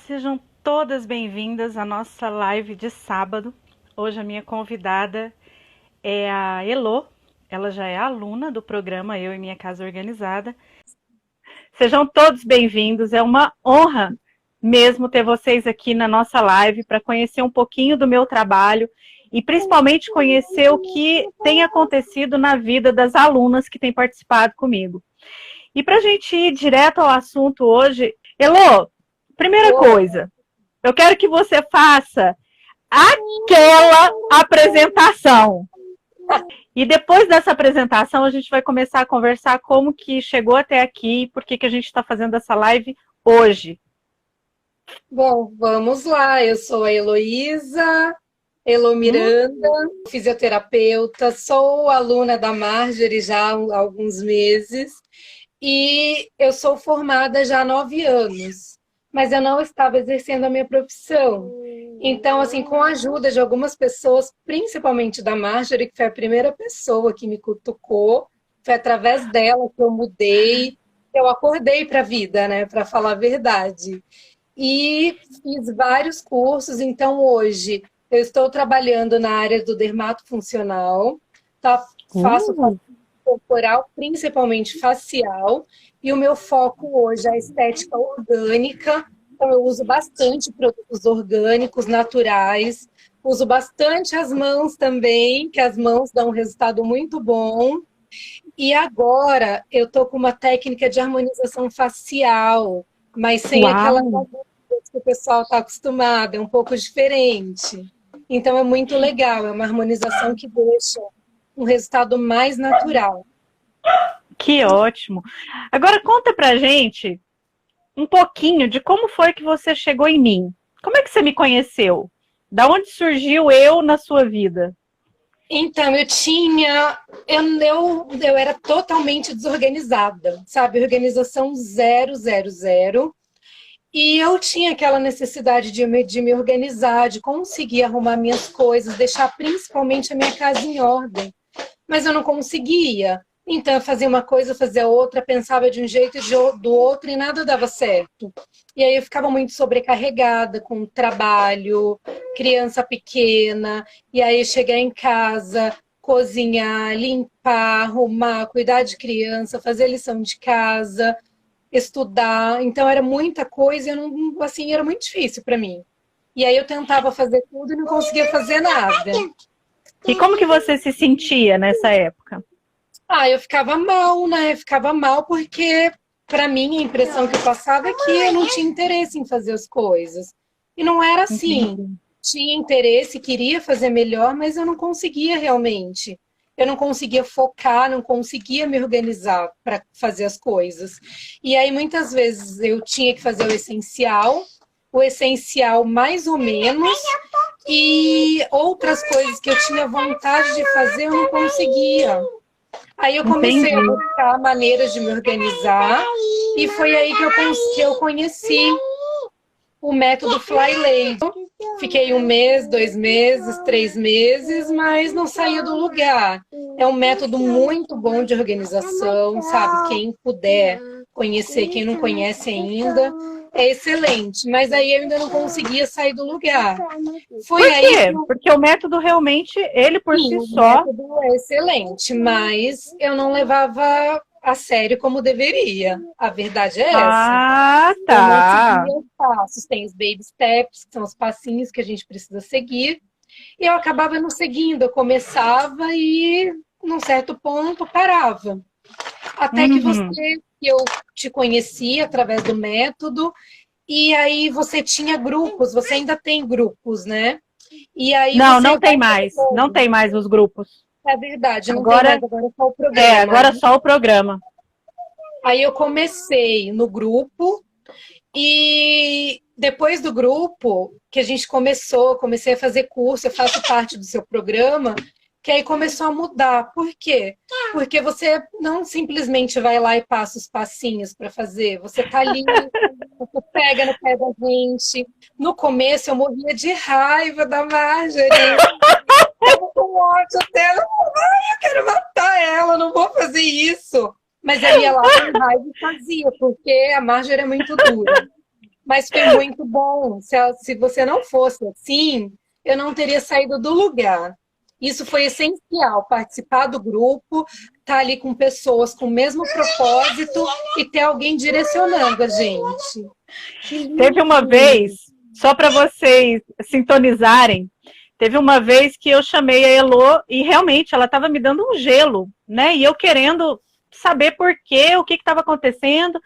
sejam todas bem-vindas à nossa live de sábado. Hoje a minha convidada é a Elô, ela já é aluna do programa Eu e Minha Casa Organizada. Sejam todos bem-vindos, é uma honra mesmo ter vocês aqui na nossa live para conhecer um pouquinho do meu trabalho e principalmente conhecer o que tem acontecido na vida das alunas que têm participado comigo. E para a gente ir direto ao assunto hoje, Elô, primeira coisa, eu quero que você faça aquela apresentação. E depois dessa apresentação, a gente vai começar a conversar como que chegou até aqui e por que a gente está fazendo essa live hoje. Bom, vamos lá. Eu sou a Heloísa, Elô Miranda, fisioterapeuta, sou aluna da Marjorie já há alguns meses e eu sou formada já há 9 anos, mas eu não estava exercendo a minha profissão. Então, assim, com a ajuda de algumas pessoas, principalmente da Marjorie, que foi a primeira pessoa que me cutucou, foi através dela que eu mudei, eu acordei para a vida, né, para falar a verdade. E fiz vários cursos, então hoje eu estou trabalhando na área do dermatofuncional, tá? Faço corporal, principalmente facial, e o meu foco hoje é a estética orgânica, então eu uso bastante produtos orgânicos, naturais, uso bastante as mãos também, que as mãos dão um resultado muito bom. E agora eu tô com uma técnica de harmonização facial, mas sem aquela que o pessoal está acostumado, é um pouco diferente. Então é muito legal, é uma harmonização que deixa um resultado mais natural. Que ótimo! Agora conta pra gente um pouquinho de como foi que você chegou em mim. Como é que você me conheceu? Da onde surgiu eu na sua vida? Então, eu era totalmente desorganizada, sabe? Organização 000. E eu tinha aquela necessidade de me organizar, de conseguir arrumar minhas coisas, deixar principalmente a minha casa em ordem. Mas eu não conseguia. Então, eu fazia uma coisa, fazia outra, pensava de um jeito e do outro e nada dava certo. E aí eu ficava muito sobrecarregada com trabalho, criança pequena, e aí chegar em casa, cozinhar, limpar, arrumar, cuidar de criança, fazer lição de casa, estudar. Então era muita coisa, e eu não, assim, era muito difícil para mim. E aí eu tentava fazer tudo e não conseguia fazer nada. E como que você se sentia nessa época? Eu ficava mal, né? Ficava mal porque, para mim, a impressão que eu passava é que eu não tinha interesse em fazer as coisas. E não era assim. Entendi. Tinha interesse, queria fazer melhor, mas eu não conseguia realmente. Eu não conseguia focar, não conseguia me organizar para fazer as coisas. E aí, muitas vezes, eu tinha que fazer o essencial mais ou menos, e outras coisas que eu tinha vontade de fazer, eu não conseguia. Aí eu comecei a Entendi. buscar maneiras de me organizar e foi aí que eu conheci o método Fly Lady. Fiquei 1 mês, 2 meses, 3 meses, mas não saía do lugar. É um método muito bom de organização, sabe? Quem puder conhecer, quem não conhece ainda, é excelente. Mas aí eu ainda não conseguia sair do lugar. Foi Por aí quê? que Porque o método realmente, ele por sim, si o só. método é excelente, mas eu não levava a sério como deveria. A verdade é essa. Ah, Eu não tá. seguia os passos. Tem os baby steps, que são os passinhos que a gente precisa seguir. E eu acabava não seguindo. Eu começava e, num certo ponto, parava. Até que Uhum. que eu te conheci através do método, e aí você tinha grupos, você ainda tem grupos, né? E aí Não, você não vai tem mais. Não tem mais os grupos. É verdade, não tem Agora, mais, agora é só o programa, agora né? só o programa. Aí eu comecei no grupo e depois do grupo que a gente comecei a fazer curso, eu faço parte do seu programa, que aí começou a mudar. Por quê? Porque você não simplesmente vai lá e passa os passinhos para fazer, você tá ali, você pega no pé da gente. No começo eu morria de raiva da Marjorie. Eu com ódio dela, eu quero matar ela, não vou fazer isso. Mas eu ia lá com raiva e fazia, porque a Marjorie é muito dura. Mas foi muito bom. Se você não fosse assim, eu não teria saído do lugar. Isso foi essencial, participar do grupo, estar ali com pessoas com o mesmo propósito e ter alguém direcionando a gente. Que Teve uma lindo! vez, só para vocês sintonizarem, teve uma vez que eu chamei a Elô e realmente ela estava me dando um gelo, né? E eu querendo saber por quê, o que estava acontecendo,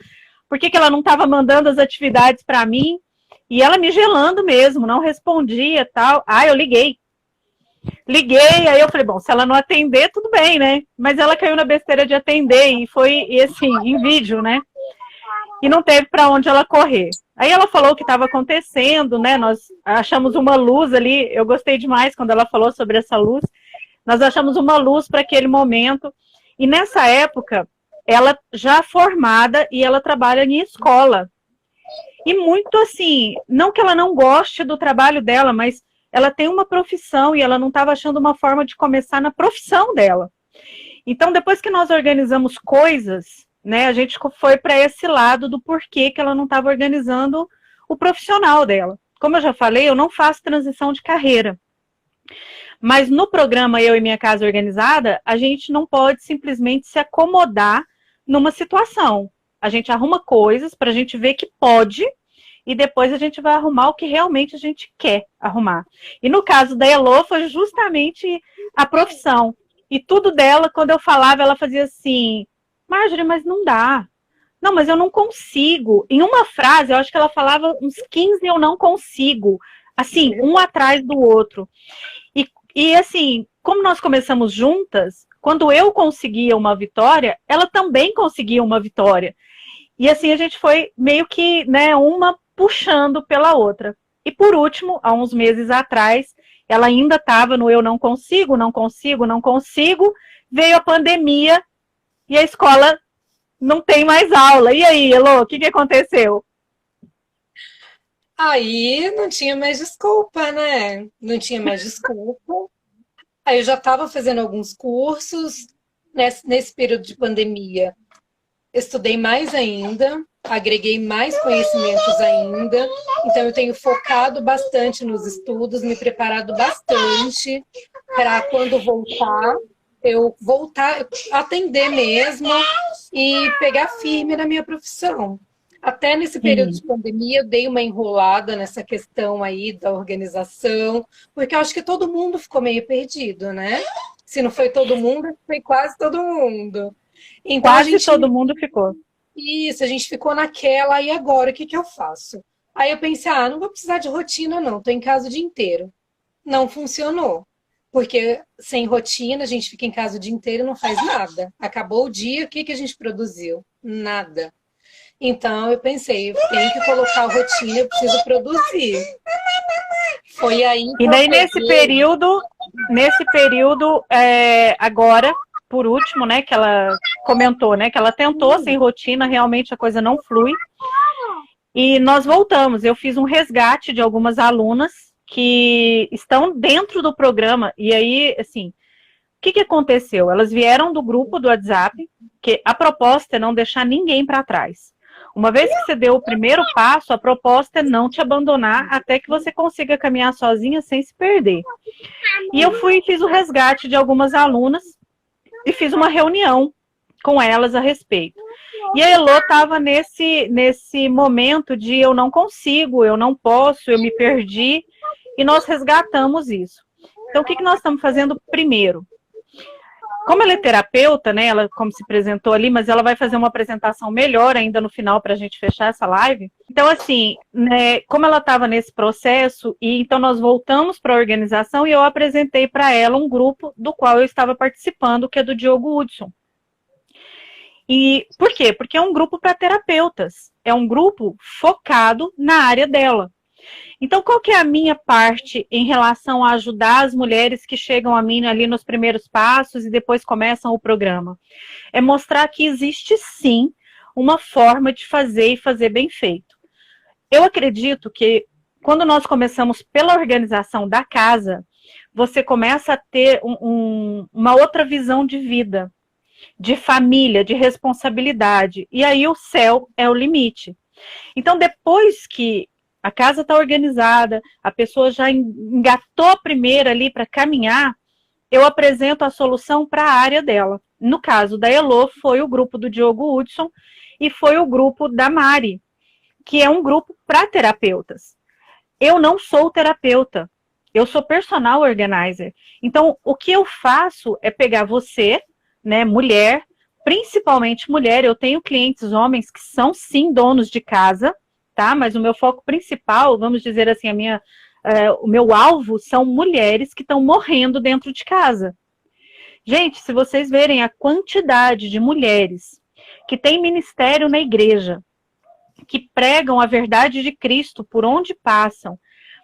por que ela não estava mandando as atividades para mim. E ela me gelando mesmo, não respondia tal. Ah, eu liguei. Liguei, aí eu falei, bom, se ela não atender, tudo bem, né? Mas ela caiu na besteira de atender e foi, assim, em vídeo, né? E não teve para onde ela correr. Aí ela falou o que estava acontecendo, né? Nós achamos uma luz ali. Eu gostei demais quando ela falou sobre essa luz. Nós achamos uma luz para aquele momento. E nessa época, ela já formada e ela trabalha em escola. E muito assim, não que ela não goste do trabalho dela, mas ela tem uma profissão e ela não estava achando uma forma de começar na profissão dela. Então, depois que nós organizamos coisas, né, a gente foi para esse lado do porquê que ela não estava organizando o profissional dela. Como eu já falei, eu não faço transição de carreira. Mas no programa Eu e Minha Casa Organizada, a gente não pode simplesmente se acomodar numa situação. A gente arruma coisas para a gente ver que pode e depois a gente vai arrumar o que realmente a gente quer arrumar. E no caso da Elô, foi justamente a profissão. E tudo dela, quando eu falava, ela fazia assim, Marjorie, mas não dá. Não, mas eu não consigo. Em uma frase, eu acho que ela falava uns 15 eu não consigo. Assim, um atrás do outro. E assim, como nós começamos juntas, quando eu conseguia uma vitória, ela também conseguia uma vitória. E assim a gente foi meio que, né, uma puxando pela outra. E por último, há uns meses atrás, ela ainda estava no eu não consigo, não consigo, não consigo, veio a pandemia e a escola não tem mais aula. E aí, Elô, o que aconteceu? Aí não tinha mais desculpa, né? Não tinha mais desculpa. Aí eu já estava fazendo alguns cursos nesse período de pandemia. Estudei mais ainda, agreguei mais conhecimentos ainda. Então eu tenho focado bastante nos estudos, me preparado bastante para quando voltar, eu voltar a atender mesmo e pegar firme na minha profissão. Até nesse período de Sim. pandemia, eu dei uma enrolada nessa questão aí da organização, porque eu acho que todo mundo ficou meio perdido, né? Se não foi todo mundo, foi quase todo mundo. Então a Quase gente, todo mundo ficou. isso, a gente ficou naquela, e agora o que que eu faço? Aí eu pensei, ah, não vou precisar de rotina, não, tô em casa o dia inteiro. Não funcionou. Porque sem rotina, a gente fica em casa o dia inteiro e não faz nada. Acabou o dia, o que que a gente produziu? Nada. Então eu pensei, eu tenho que colocar a rotina, eu preciso produzir. Foi aí E que eu daí peguei. nesse período, agora, por último, né, que ela comentou, né, que ela tentou sem rotina, realmente a coisa não flui. E nós voltamos. Eu fiz um resgate de algumas alunas que estão dentro do programa. E aí, assim, o que aconteceu? Elas vieram do grupo do WhatsApp, que a proposta é não deixar ninguém para trás. Uma vez que você deu o primeiro passo, a proposta é não te abandonar até que você consiga caminhar sozinha sem se perder. E eu fui e fiz o resgate de algumas alunas e fiz uma reunião com elas a respeito. E a Elô estava nesse momento de eu não consigo, eu não posso, eu me perdi, e nós resgatamos isso. Então, o que nós estamos fazendo primeiro? Como ela é terapeuta, né, ela como se apresentou ali, mas ela vai fazer uma apresentação melhor ainda no final para a gente fechar essa live. Então, assim, né, como ela estava nesse processo, e então nós voltamos para a organização e eu apresentei para ela um grupo do qual eu estava participando, que é do Diogo Hudson. E por quê? Porque é um grupo para terapeutas, é um grupo focado na área dela. Então, qual que é a minha parte em relação a ajudar as mulheres que chegam a mim ali nos primeiros passos e depois começam o programa? É mostrar que existe sim uma forma de fazer e fazer bem feito. Eu acredito que quando nós começamos pela organização da casa, você começa a ter uma outra visão de vida, de família, de responsabilidade. E aí o céu é o limite. Então, depois que a casa está organizada, a pessoa já engatou a primeira ali para caminhar, eu apresento a solução para a área dela. No caso da Elo, foi o grupo do Diogo Hudson e foi o grupo da Mari, que é um grupo para terapeutas. Eu não sou terapeuta, eu sou personal organizer. Então, o que eu faço é pegar você, né, mulher, principalmente mulher, eu tenho clientes homens que são sim donos de casa, tá? Mas o meu foco principal, vamos dizer assim, o meu alvo são mulheres que estão morrendo dentro de casa. Gente, se vocês verem a quantidade de mulheres que têm ministério na igreja, que pregam a verdade de Cristo por onde passam,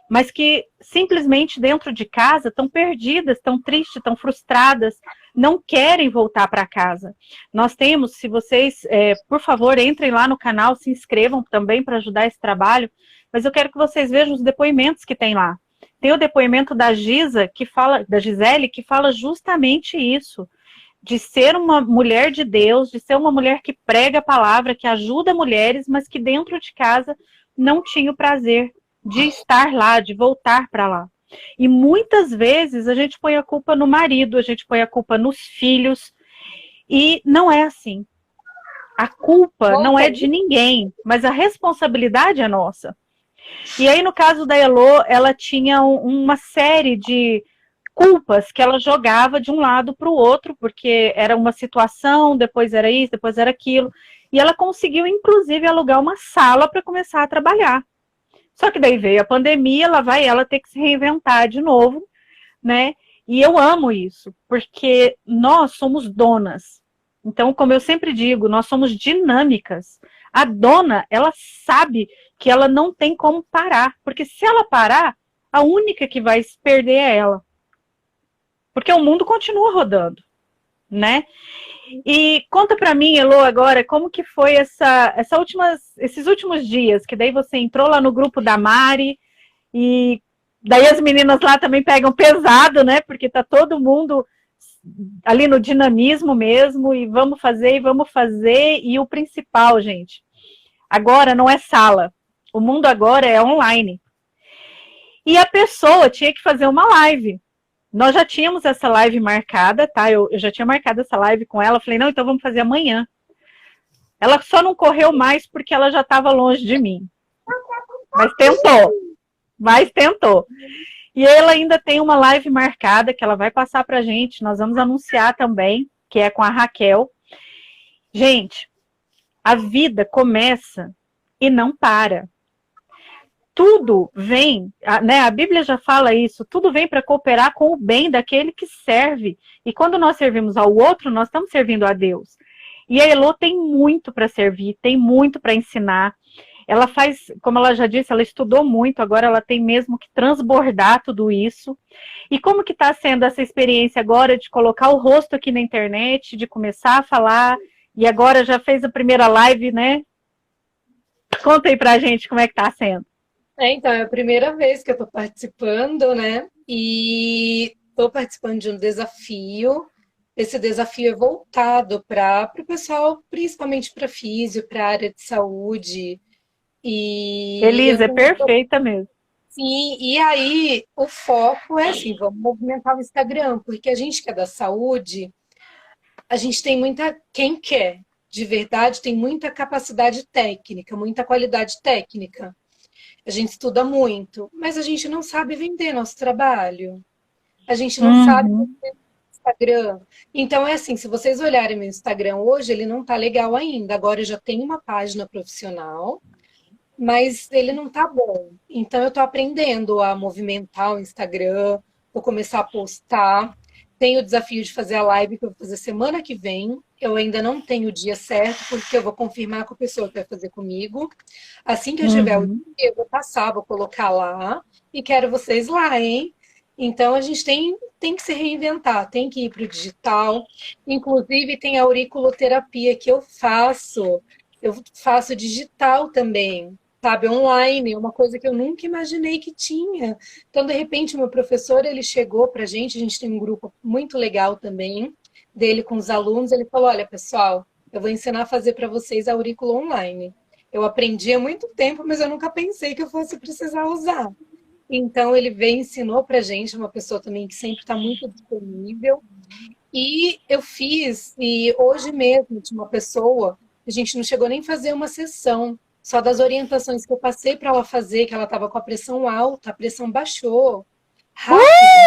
mas que simplesmente dentro de casa estão perdidas, estão tristes, estão frustradas, não querem voltar para casa. Nós temos, se vocês, por favor, entrem lá no canal, se inscrevam também para ajudar esse trabalho, mas eu quero que vocês vejam os depoimentos que tem lá. Tem o depoimento da Gisele, que fala justamente isso, de ser uma mulher de Deus, de ser uma mulher que prega a palavra, que ajuda mulheres, mas que dentro de casa não tinha o prazer de estar lá, de voltar para lá. E muitas vezes a gente põe a culpa no marido, a gente põe a culpa nos filhos, e não é assim. A culpa não é de ninguém, mas a responsabilidade é nossa. E aí, no caso da Elo, ela tinha uma série de culpas que ela jogava de um lado para o outro, porque era uma situação, depois era isso, depois era aquilo. E ela conseguiu, inclusive, alugar uma sala para começar a trabalhar. Só que daí veio a pandemia, lá vai ela ter que se reinventar de novo, né? E eu amo isso, porque nós somos donas. Então, como eu sempre digo, nós somos dinâmicas. A dona, ela sabe que ela não tem como parar, porque se ela parar, a única que vai se perder é ela. Porque o mundo continua rodando, né? E conta pra mim, Elo, agora, como que foi esses últimos dias, que daí você entrou lá no grupo da Mari, e daí as meninas lá também pegam pesado, né? Porque tá todo mundo ali no dinamismo mesmo, e vamos fazer, e o principal, gente, agora não é sala, o mundo agora é online. E a pessoa tinha que fazer uma live. Nós já tínhamos essa live marcada, tá? Eu já tinha marcado essa live com ela. Falei, não, então vamos fazer amanhã. Ela só não correu mais porque ela já estava longe de mim. Mas tentou. E ela ainda tem uma live marcada que ela vai passar pra gente. Nós vamos anunciar também, que é com a Raquel. Gente, a vida começa e não para. Tudo vem, né? A Bíblia já fala isso, tudo vem para cooperar com o bem daquele que serve. E quando nós servimos ao outro, nós estamos servindo a Deus. E a Elo tem muito para servir, tem muito para ensinar. Ela faz, como ela já disse, ela estudou muito, agora ela tem mesmo que transbordar tudo isso. E como que está sendo essa experiência agora de colocar o rosto aqui na internet, de começar a falar, e agora já fez a primeira live, né? Conta aí pra gente como é que está sendo. Então, é a primeira vez que eu estou participando, né? E estou participando de um desafio. Esse desafio é voltado para o pessoal, principalmente para físio, para a área de saúde. Elisa, é perfeita mesmo. Sim, e aí o foco é assim, vamos movimentar o Instagram, porque a gente que é da saúde, a gente tem muita, quem quer, de verdade, tem muita capacidade técnica, muita qualidade técnica. A gente estuda muito, mas a gente não sabe vender nosso trabalho. A gente não sabe vender Instagram. Então é assim, se vocês olharem meu Instagram hoje, ele não tá legal ainda. Agora eu já tenho uma página profissional, mas ele não tá bom. Então eu tô aprendendo a movimentar o Instagram, vou começar a postar. Tenho o desafio de fazer a live que eu vou fazer semana que vem. Eu ainda não tenho o dia certo, porque eu vou confirmar com a pessoa que vai fazer comigo. Assim que eu tiver o dia, eu vou passar, vou colocar lá. E quero vocês lá, hein? Então, a gente tem que se reinventar, tem que ir para o digital. Inclusive, tem a auriculoterapia que eu faço. Eu faço digital também, sabe? Online, é uma coisa que eu nunca imaginei que tinha. Então, de repente, o meu professor, ele chegou para a gente tem um grupo muito legal também, dele com os alunos, ele falou, olha, pessoal, eu vou ensinar a fazer para vocês a aurícula online. Eu aprendi há muito tempo, mas eu nunca pensei que eu fosse precisar usar. Então, ele veio e ensinou pra gente, uma pessoa também que sempre está muito disponível. E eu fiz, e hoje mesmo tinha uma pessoa, a gente não chegou nem a fazer uma sessão, só das orientações que eu passei para ela fazer, que ela estava com a pressão alta, a pressão baixou rápido,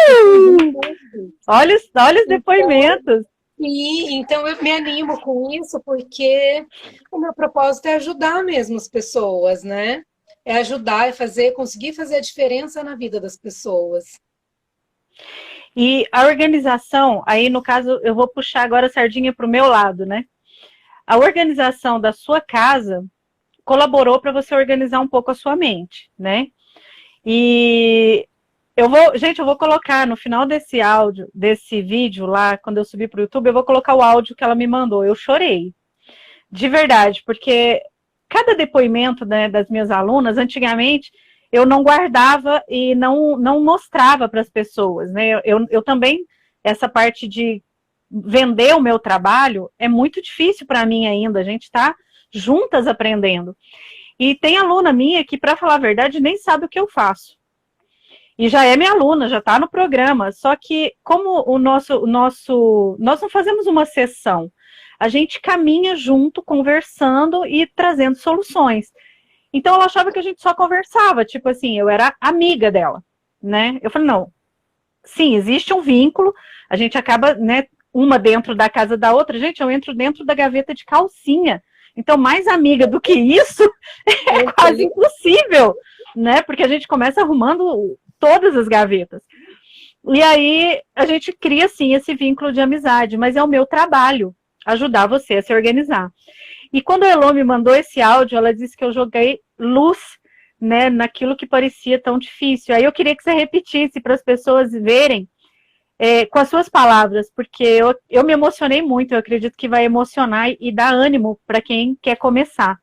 Uh! tudo. Olha os Então, depoimentos. e então eu me animo com isso, porque o meu propósito é ajudar mesmo as pessoas, né? É ajudar, é fazer, conseguir fazer a diferença na vida das pessoas. E a organização, aí no caso, eu vou puxar agora a sardinha para o meu lado, né? A organização da sua casa colaborou para você organizar um pouco a sua mente, né? E gente, eu vou colocar no final desse áudio, desse vídeo lá, quando eu subir para o YouTube, eu vou colocar o áudio que ela me mandou. Eu chorei, de verdade, porque cada depoimento, né, das minhas alunas, antigamente, eu não guardava e não mostrava para as pessoas, né? Eu também, essa parte de vender o meu trabalho é muito difícil para mim ainda. A gente está juntas aprendendo. E tem aluna minha que, para falar a verdade, nem sabe o que eu faço. E já é minha aluna, já está no programa. Só que, como nós não fazemos uma sessão, a gente caminha junto, conversando e trazendo soluções. Então, ela achava que a gente só conversava, tipo assim, eu era amiga dela, né? Eu falei, não, sim, existe um vínculo, a gente acaba, né, uma dentro da casa da outra. Gente, eu entro dentro da gaveta de calcinha. Então, mais amiga do que isso é quase impossível, né? Porque a gente começa arrumando todas as gavetas. E aí a gente cria, sim, esse vínculo de amizade, mas é o meu trabalho ajudar você a se organizar. E quando a Elô me mandou esse áudio, ela disse que eu joguei luz, né, naquilo que parecia tão difícil. Aí eu queria que você repetisse para as pessoas verem com as suas palavras, porque eu me emocionei muito, eu acredito que vai emocionar e dar ânimo para quem quer começar.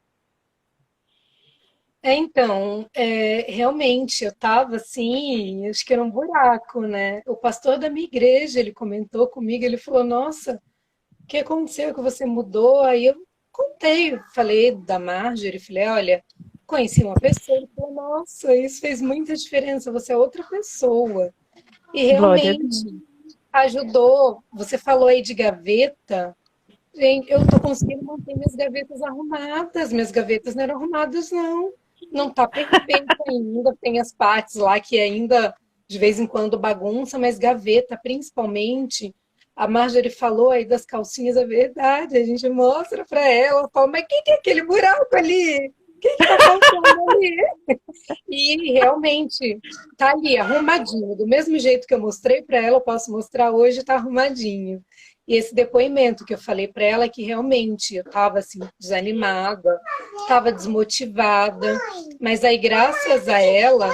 Então, realmente, eu estava assim, acho que era um buraco, né? O pastor da minha igreja, ele comentou comigo, ele falou, nossa, o que aconteceu que você mudou? Aí eu contei, falei da Marjorie, falei, olha, conheci uma pessoa, ele falou, nossa, isso fez muita diferença, você é outra pessoa. E Glória a Deus. realmente ajudou. Você falou aí de gaveta, gente, eu tô conseguindo manter minhas gavetas arrumadas, minhas gavetas não eram arrumadas, não. Não tá perfeito ainda, tem as partes lá que ainda de vez em quando bagunça, mas gaveta, principalmente, a Marjorie falou aí das calcinhas, é verdade, a gente mostra para ela, fala, mas o que é aquele buraco ali? O que está faltando ali? E realmente tá ali, arrumadinho. Do mesmo jeito que eu mostrei para ela, eu posso mostrar hoje, tá arrumadinho. E esse depoimento que eu falei para ela que realmente eu estava assim desanimada, estava desmotivada, mas aí graças a ela,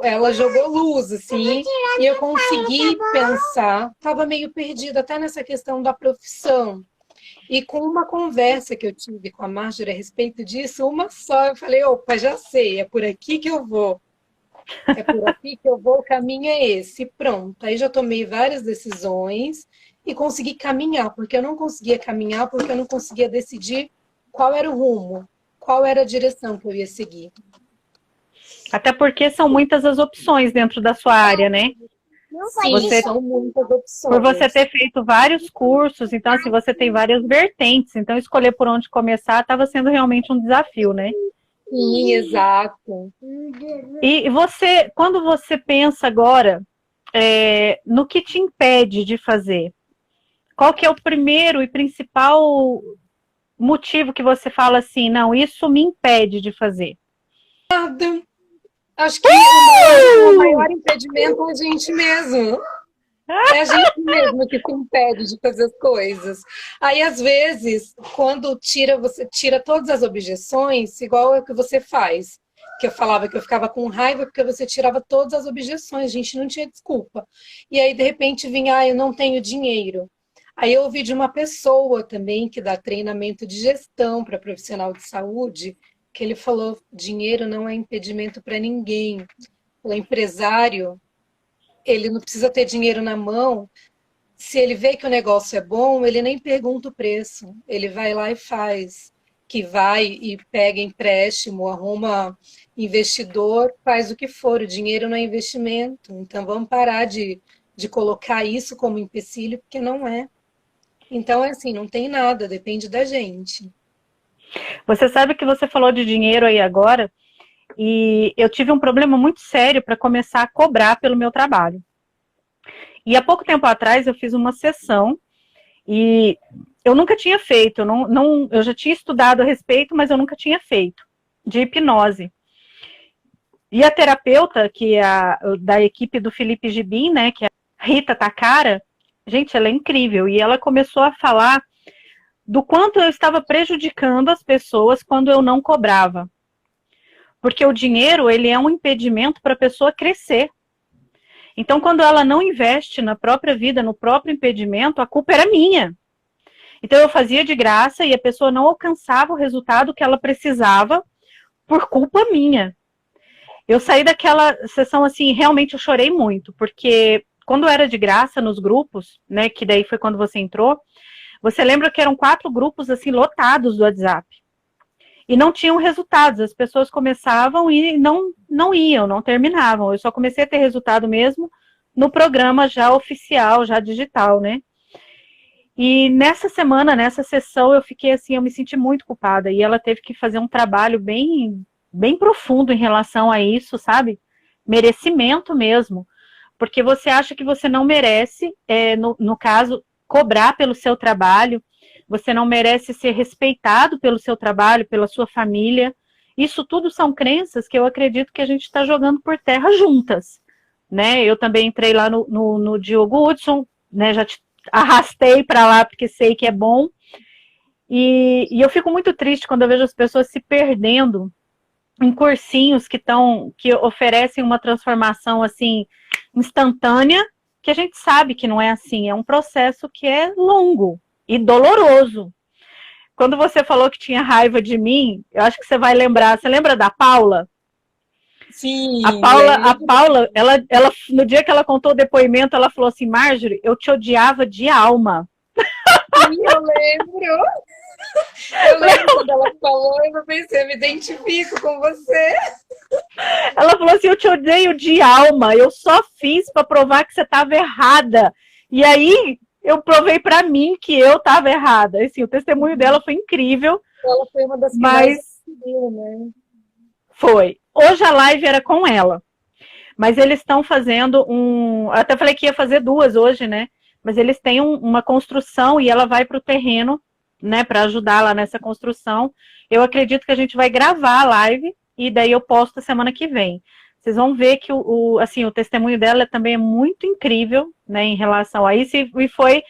ela jogou luz assim, e eu consegui pensar, estava meio perdida até nessa questão da profissão. E com uma conversa que eu tive com a Marjorie a respeito disso, uma só, eu falei, opa, já sei, é por aqui que eu vou. É por aqui que eu vou, o caminho é esse. Pronto. Aí já tomei várias decisões e consegui caminhar, porque eu não conseguia caminhar, porque eu não conseguia decidir qual era o rumo, qual era a direção que eu ia seguir. Até porque são muitas as opções dentro da sua área, né? Sim, são muitas Por você opções. ter feito vários cursos, então assim, você tem várias vertentes, então escolher por onde começar estava sendo realmente um desafio, né? Sim, exato. E você, quando você pensa agora no que te impede de fazer, qual que é o primeiro e principal motivo que você fala assim, não, isso me impede de fazer? Nada. Acho que o maior impedimento é a gente mesmo. É a gente mesmo que se impede de fazer as coisas. Aí, às vezes, quando você tira todas as objeções, igual é o que você faz. Que eu falava que eu ficava com raiva porque você tirava todas as objeções, a gente não tinha desculpa. E aí, de repente, vinha, eu não tenho dinheiro. Aí eu ouvi de uma pessoa também que dá treinamento de gestão para profissional de saúde, que ele falou, dinheiro não é impedimento para ninguém. O empresário, ele não precisa ter dinheiro na mão. Se ele vê que o negócio é bom, ele nem pergunta o preço. Ele vai lá e faz. que vai e pega empréstimo, arruma investidor, faz o que for, o dinheiro não é investimento. Então vamos parar de colocar isso como empecilho, porque não é. Então é assim, não tem nada, depende da gente. Você sabe que você falou de dinheiro aí agora, e eu tive um problema muito sério para começar a cobrar pelo meu trabalho. E há pouco tempo atrás eu fiz uma sessão e eu nunca tinha feito, eu já tinha estudado a respeito, mas eu nunca tinha feito, de hipnose. E a terapeuta, que é da equipe do Felipe Gibin, né, que é a Rita Takara, gente, ela é incrível. E ela começou a falar do quanto eu estava prejudicando as pessoas quando eu não cobrava. Porque o dinheiro, ele é um impedimento para a pessoa crescer. Então, quando ela não investe na própria vida, no próprio impedimento, a culpa era minha. Então, eu fazia de graça e a pessoa não alcançava o resultado que ela precisava por culpa minha. Eu saí daquela sessão assim, realmente eu chorei muito, porque quando era de graça nos grupos, né, que daí foi quando você entrou, você lembra que eram 4 grupos assim lotados do WhatsApp. E não tinham resultados, as pessoas começavam e não iam, não terminavam. Eu só comecei a ter resultado mesmo no programa já oficial, já digital, né? E nessa semana, nessa sessão, eu fiquei assim, eu me senti muito culpada. E ela teve que fazer um trabalho bem profundo em relação a isso, sabe? Merecimento mesmo. Porque você acha que você não merece, no caso, cobrar pelo seu trabalho, você não merece ser respeitado pelo seu trabalho, pela sua família. Isso tudo são crenças que eu acredito que a gente está jogando por terra juntas. Né? Eu também entrei lá no Diogo Hudson, né? Já te arrastei para lá porque sei que é bom. E eu fico muito triste quando eu vejo as pessoas se perdendo em cursinhos que oferecem uma transformação assim instantânea, que a gente sabe que não é assim, é um processo que é longo e doloroso. Quando você falou que tinha raiva de mim, eu acho que você vai lembrar, você lembra da Paula? Sim, A Paula, ela, no dia que ela contou o depoimento, ela falou assim, Marjorie, eu te odiava de alma. sim, eu lembro. Eu lembro quando ela falou, eu pensei, eu me identifico com você. Ela falou assim, eu te odeio de alma, eu só fiz para provar que você estava errada. E aí eu provei para mim que eu estava errada. Assim, o testemunho dela foi incrível. Ela foi uma das que mais conseguiu, né? Foi. Hoje a live era com ela. Mas eles estão fazendo um... Eu até falei que ia fazer 2 hoje, né? Mas eles têm uma construção e ela vai para o terreno, né? Para ajudar lá nessa construção. Eu acredito que a gente vai gravar a live e daí eu posto semana que vem. Vocês vão ver que assim, o testemunho dela também é muito incrível, né? Em relação a isso. E foi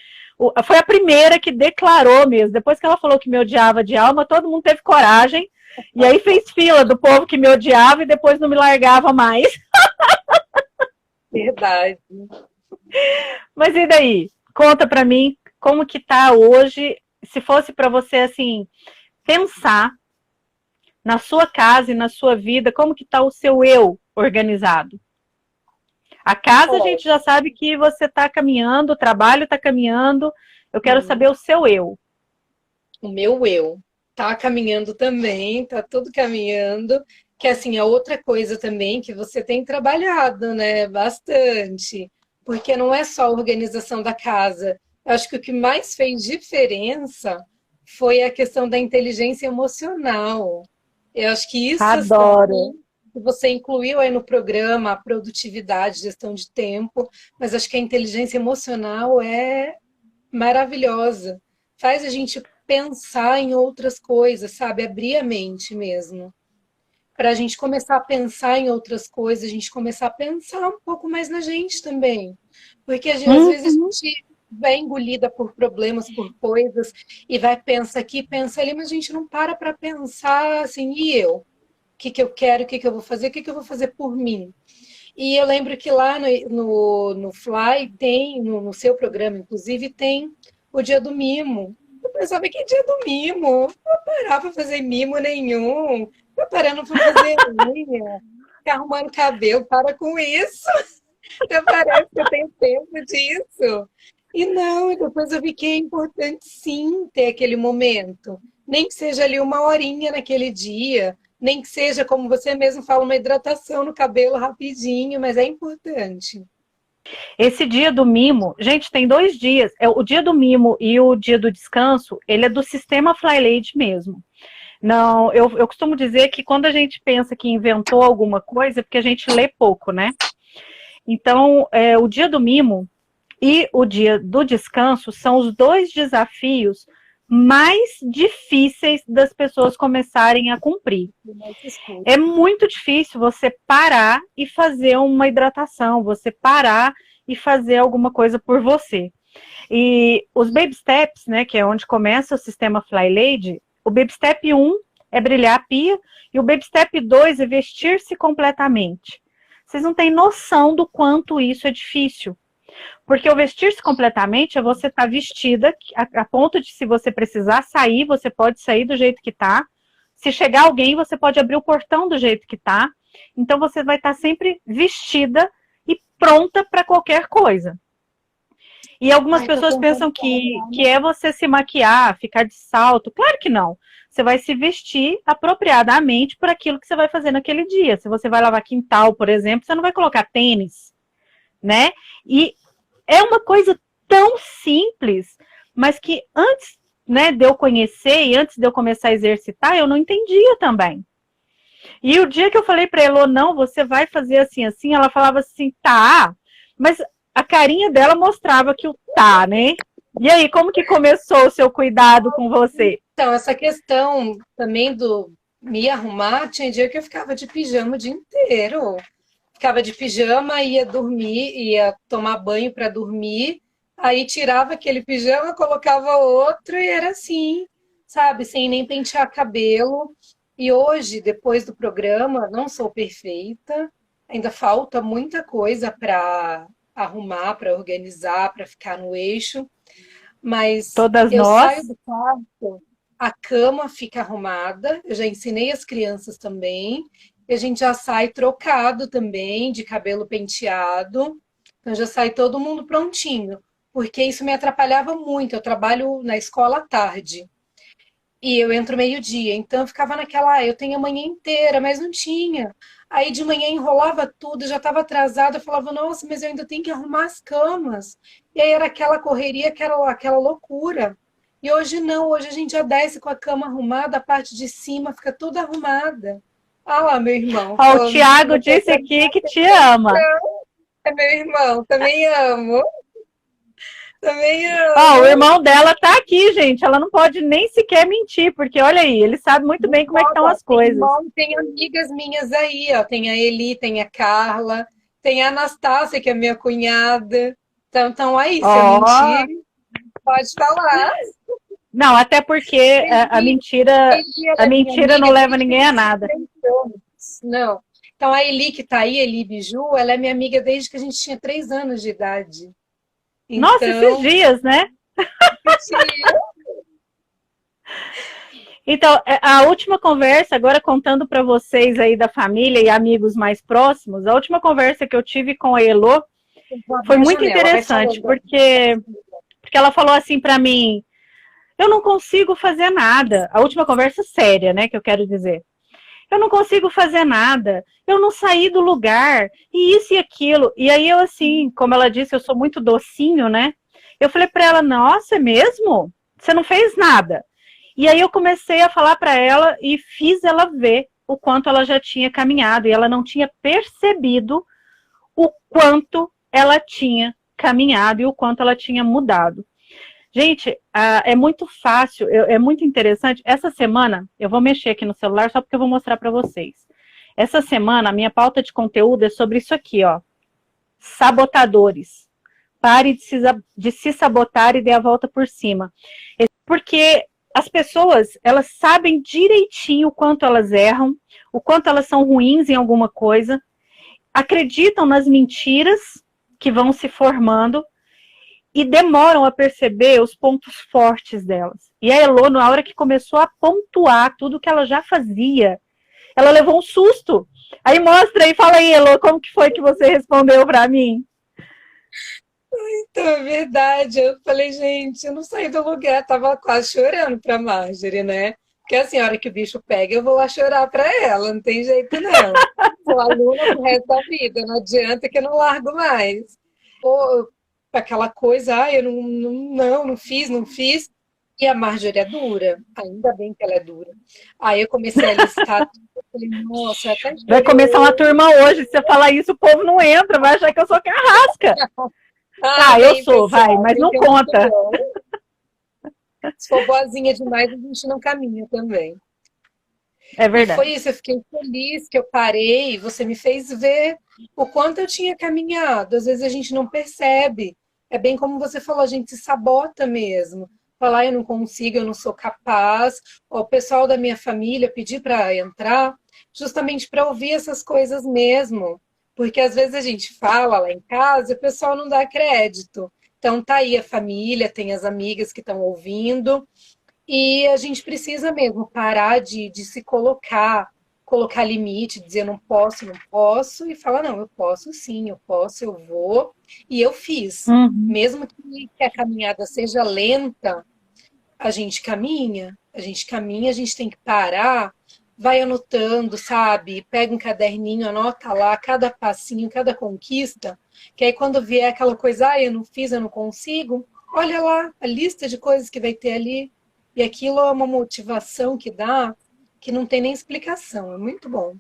a primeira que declarou mesmo. Depois que ela falou que me odiava de alma, todo mundo teve coragem. E aí fez fila do povo que me odiava e depois não me largava mais. Verdade. Mas e daí? Conta pra mim como que tá hoje, se fosse para você assim pensar na sua casa e na sua vida, como que tá o seu eu organizado? A casa a gente já sabe que você tá caminhando, o trabalho tá caminhando. Eu quero saber o seu eu. O meu eu tá caminhando também, tá tudo caminhando. Que assim, é outra coisa também que você tem trabalhado, né? Bastante. Porque não é só a organização da casa. Eu acho que o que mais fez diferença foi a questão da inteligência emocional. Eu acho que isso, Adoro. assim, que você incluiu aí no programa, a produtividade, gestão de tempo, mas acho que a inteligência emocional é maravilhosa. Faz a gente pensar em outras coisas, sabe? Abrir a mente mesmo. Para a gente começar a pensar em outras coisas, a gente começar a pensar um pouco mais na gente também. Porque às vezes a gente vai engolida por problemas, por coisas, e vai pensar aqui, pensa ali, mas a gente não para pensar assim, e eu? O que que eu quero, o que que eu vou fazer, o que que eu vou fazer por mim? E eu lembro que lá no Fly tem, no seu programa, inclusive, tem o dia do mimo. Eu pensava, que dia do mimo? Não vou parar para fazer mimo nenhum. Tô parando para fazer unha, ficar arrumando cabelo, para com isso. Até parece que eu tenho tempo disso. E não, e depois eu vi que é importante sim ter aquele momento. nem que seja ali uma horinha naquele dia, nem que seja, como você mesmo fala, uma hidratação no cabelo rapidinho, mas é importante. Esse dia do mimo, gente, tem 2 dias. O dia do mimo e o dia do descanso, ele é do sistema FlyLady mesmo. Não, eu costumo dizer que quando a gente pensa que inventou alguma coisa, é porque a gente lê pouco, né? Então, o dia do mimo e o dia do descanso são os 2 desafios mais difíceis das pessoas começarem a cumprir. É muito difícil você parar e fazer uma hidratação, você parar e fazer alguma coisa por você. E os Baby Steps, né, que é onde começa o sistema FlyLady, o Baby Step 1 é brilhar a pia e o Baby Step 2 é vestir-se completamente. Vocês não têm noção do quanto isso é difícil. Porque o vestir-se completamente é você estar vestida a ponto de, se você precisar sair, você pode sair do jeito que está. Se chegar alguém, você pode abrir o portão do jeito que está. Então, você vai estar sempre vestida e pronta para qualquer coisa. E algumas pessoas pensam que é você se maquiar, ficar de salto. Claro que não. Você vai se vestir apropriadamente para aquilo que você vai fazer naquele dia. Se você vai lavar quintal, por exemplo, você não vai colocar tênis, né? E é uma coisa tão simples, mas que antes, né, de eu conhecer e antes de eu começar a exercitar, eu não entendia também. E o dia que eu falei para ela, não, você vai fazer assim, assim, ela falava assim, tá, mas a carinha dela mostrava que o tá, né? E aí, como que começou o seu cuidado com você? Então, essa questão também do me arrumar, tinha dia que eu ficava de pijama o dia inteiro. Ficava de pijama, ia dormir, ia tomar banho para dormir, aí tirava aquele pijama, colocava outro e era assim, sabe? Sem nem pentear cabelo. E hoje, depois do programa, não sou perfeita, ainda falta muita coisa para arrumar, para organizar, para ficar no eixo, mas Todas eu saio nós. do quarto, a cama fica arrumada, eu já ensinei as crianças também, e a gente já sai trocado também, de cabelo penteado, então já sai todo mundo prontinho, porque isso me atrapalhava muito. Eu trabalho na escola à tarde e eu entro meio-dia, então eu ficava naquela, eu tenho a manhã inteira, mas não tinha. Aí de manhã enrolava tudo, já estava atrasada, eu falava, nossa, mas eu ainda tenho que arrumar as camas. E aí era aquela correria, aquela loucura. E hoje não, hoje a gente já desce com a cama arrumada, a parte de cima fica toda arrumada. Ah lá, meu irmão, Ó, o falando que Thiago você disse aqui que te ama. é meu irmão, também amo, também Ó, o amo. irmão dela tá aqui, gente. Ela não pode nem sequer mentir, porque olha aí, ele sabe muito Não bem como é que estão importa, as coisas. tem amigas minhas aí, ó. Tem a Eli, tem a Carla, tem a Anastácia, que é minha cunhada. Então, aí, se eu Ó, mentir, pode falar. não, até porque a Eli, mentira, Eli, a ela é minha mentira não amiga leva desde que a ninguém a gente tinha nada. 3 anos. Não. Então, a Eli que tá aí, Eli Biju, ela é minha amiga desde que a gente tinha 3 anos de idade. Nossa, esses Então, dias, né? tia, Então, a última conversa, agora contando para vocês aí da família e amigos mais próximos, a última conversa que eu tive com a Elo vou foi abrir a muito janela, vai interessante, falando. porque ela falou assim para mim, eu não consigo fazer nada. A última conversa séria, né, que eu quero dizer. Eu não consigo fazer nada, eu não saí do lugar, e isso e aquilo. E aí eu, assim, como ela disse, eu sou muito docinho, né? Eu falei para ela, nossa, é mesmo? Você não fez nada. E aí eu comecei a falar para ela e fiz ela ver o quanto ela já tinha caminhado, e ela não tinha percebido o quanto ela tinha caminhado e o quanto ela tinha mudado. Gente, é muito fácil, é muito interessante. Essa semana, eu vou mexer aqui no celular só porque eu vou mostrar para vocês. Essa semana, a minha pauta de conteúdo é sobre isso aqui, ó. Sabotadores. Pare de se sabotar e dê a volta por cima. Porque as pessoas, elas sabem direitinho o quanto elas erram, o quanto elas são ruins em alguma coisa, acreditam nas mentiras que vão se formando e demoram a perceber os pontos fortes delas. E a Elo, na hora que começou a pontuar tudo que ela já fazia, ela levou um susto. Aí mostra aí, fala aí, Elo, como que foi que você respondeu para mim? Então, é verdade. Eu falei, gente, eu não saí do lugar, tava quase chorando pra Marjorie, né? Porque assim, a hora que o bicho pega, eu vou lá chorar pra ela, não tem jeito não. Sou aluna pro resto da vida, não adianta que eu não largo mais. Ou aquela coisa, eu não fiz, não fiz. E a Marjorie é dura, ainda bem que ela é dura. Aí eu comecei a listar tudo, eu falei, nossa, eu até Vai chorei começar uma hoje. turma hoje, se você falar isso, o povo não entra, vai achar que eu sou carrasca. Ah, Tá, eu vem, sou, vai, pessoal, mas vem não que é muito conta. bom. Se for boazinha demais, a gente não caminha também. É E foi verdade. isso, eu fiquei feliz que eu parei, você me fez ver o quanto eu tinha caminhado. Às vezes a gente não percebe. É bem como você falou, a gente se sabota mesmo. Falar, eu não consigo, eu não sou capaz. O pessoal da minha família pedir para entrar, justamente para ouvir essas coisas mesmo. Porque às vezes a gente fala lá em casa e o pessoal não dá crédito. Então tá aí a família, tem as amigas que estão ouvindo. E a gente precisa mesmo parar de se colocar limite, dizer não posso, não posso, e falar, não, eu posso sim, eu posso, eu vou. E eu fiz. Uhum. Mesmo que a caminhada seja lenta, a gente caminha, a gente tem que parar, vai anotando, sabe? Pega um caderninho, anota lá cada passinho, cada conquista, que aí quando vier aquela coisa, eu não fiz, eu não consigo, olha lá a lista de coisas que vai ter ali. E aquilo é uma motivação que dá que não tem nem explicação, é muito bom.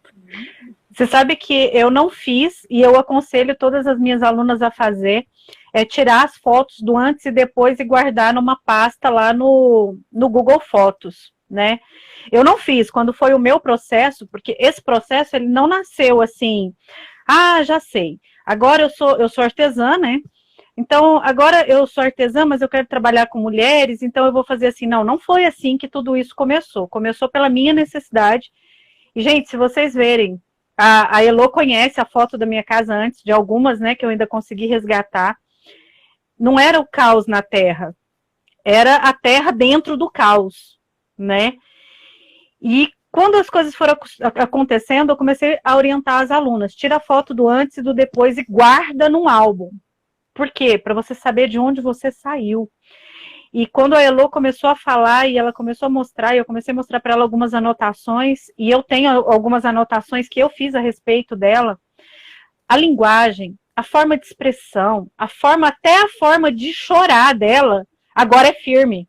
Você sabe que eu não fiz e eu aconselho todas as minhas alunas a fazer, é tirar as fotos do antes e depois e guardar numa pasta lá no Google Fotos, né? Eu não fiz quando foi o meu processo, porque esse processo ele não nasceu assim, já sei. Agora eu sou artesã, né? Então, agora eu sou artesã, mas eu quero trabalhar com mulheres, então eu vou fazer assim. Não, não foi assim que tudo isso começou. Começou pela minha necessidade. E, gente, se vocês verem, a Elo conhece a foto da minha casa antes, de algumas, né, que eu ainda consegui resgatar. Não era o caos na Terra, era a Terra dentro do caos, né? E quando as coisas foram acontecendo, eu comecei a orientar as alunas. Tira a foto do antes e do depois e guarda num álbum. Por quê? Para você saber de onde você saiu. E quando a Elo começou a falar e ela começou a mostrar, e eu comecei a mostrar para ela algumas anotações, e eu tenho algumas anotações que eu fiz a respeito dela, a linguagem, a forma de expressão, até a forma de chorar dela, agora é firme.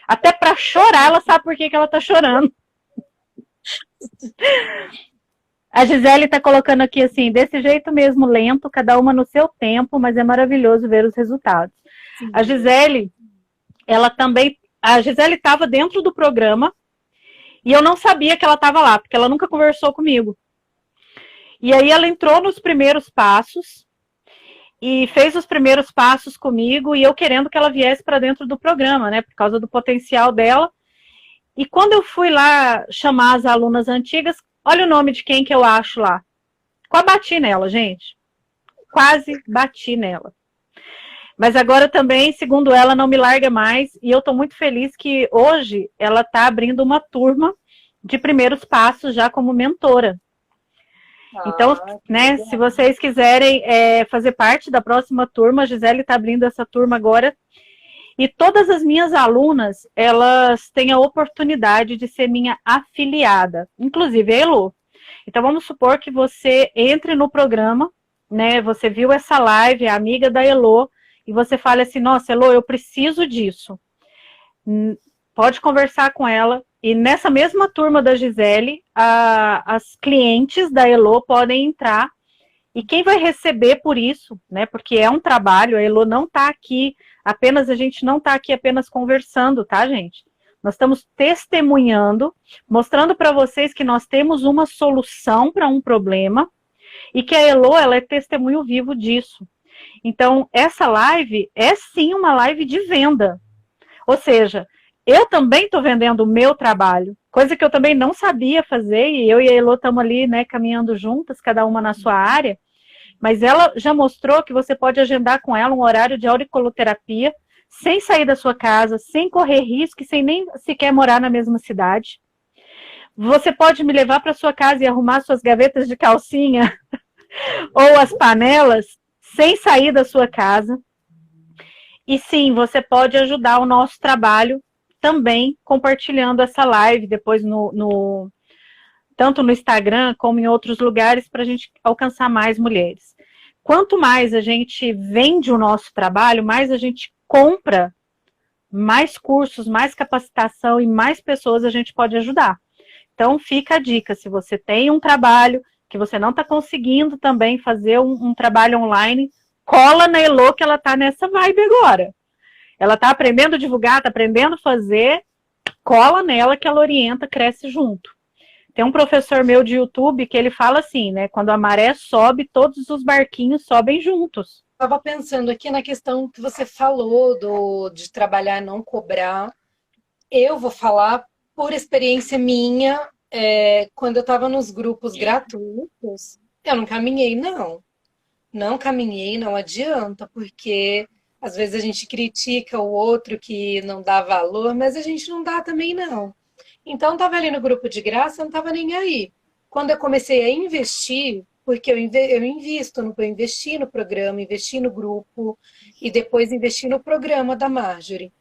Até para chorar, ela sabe por que ela está chorando. A Gisele está colocando aqui assim, desse jeito mesmo, lento, cada uma no seu tempo, mas é maravilhoso ver os resultados. A Sim. Gisele, ela também. A Gisele estava dentro do programa e eu não sabia que ela estava lá, porque ela nunca conversou comigo. E aí ela entrou nos primeiros passos e fez os primeiros passos comigo e eu querendo que ela viesse para dentro do programa, né, por causa do potencial dela. E quando eu fui lá chamar as alunas antigas, olha o nome de quem que eu acho lá. Quase bati nela, gente. Quase bati nela. Mas agora também, segundo ela, não me larga mais. E eu estou muito feliz que hoje ela está abrindo uma turma de primeiros passos já como mentora. Então, Ah, que né, se legal. vocês quiserem fazer parte da próxima turma, a Gisele está abrindo essa turma agora. E todas as minhas alunas, elas têm a oportunidade de ser minha afiliada, inclusive a Elo. Então, vamos supor que você entre no programa, né? Você viu essa live, é amiga da Elo, e você fala assim, nossa, Elo, eu preciso disso. Pode conversar com ela. E nessa mesma turma da Gisele, as clientes da Elo podem entrar. E quem vai receber por isso, né? Porque é um trabalho, a Elo não está aqui, a gente não está aqui apenas conversando, tá, gente? Nós estamos testemunhando, mostrando para vocês que nós temos uma solução para um problema e que a Elo, ela é testemunho vivo disso. Então, essa live é sim uma live de venda. Ou seja, eu também estou vendendo o meu trabalho, coisa que eu também não sabia fazer, e eu e a Elo estamos ali, né, caminhando juntas, cada uma na sua área, mas ela já mostrou que você pode agendar com ela um horário de auriculoterapia, sem sair da sua casa, sem correr risco e sem nem sequer morar na mesma cidade. Você pode me levar para sua casa e arrumar suas gavetas de calcinha ou as panelas sem sair da sua casa. E sim, você pode ajudar o nosso trabalho também compartilhando essa live depois tanto no Instagram como em outros lugares para a gente alcançar mais mulheres. Quanto mais a gente vende o nosso trabalho, mais a gente compra mais cursos, mais capacitação e mais pessoas a gente pode ajudar. Então fica a dica, se você tem um trabalho que você não está conseguindo também fazer um trabalho online, cola na Elo que ela está nessa vibe agora. Ela está aprendendo a divulgar, está aprendendo a fazer, cola nela que ela orienta, cresce junto. Tem um professor meu de YouTube que ele fala assim, né? Quando a maré sobe, todos os barquinhos sobem juntos. Estava pensando aqui na questão que você falou de trabalhar e não cobrar. Eu vou falar por experiência minha, quando eu estava nos grupos gratuitos, eu não caminhei, não. Não caminhei, não adianta, porque às vezes a gente critica o outro que não dá valor, mas a gente não dá também, não. Então, estava ali no grupo de graça, eu não estava nem aí. Quando eu comecei a investir, porque eu investi no programa, investi no grupo e depois investi no programa da Marjorie.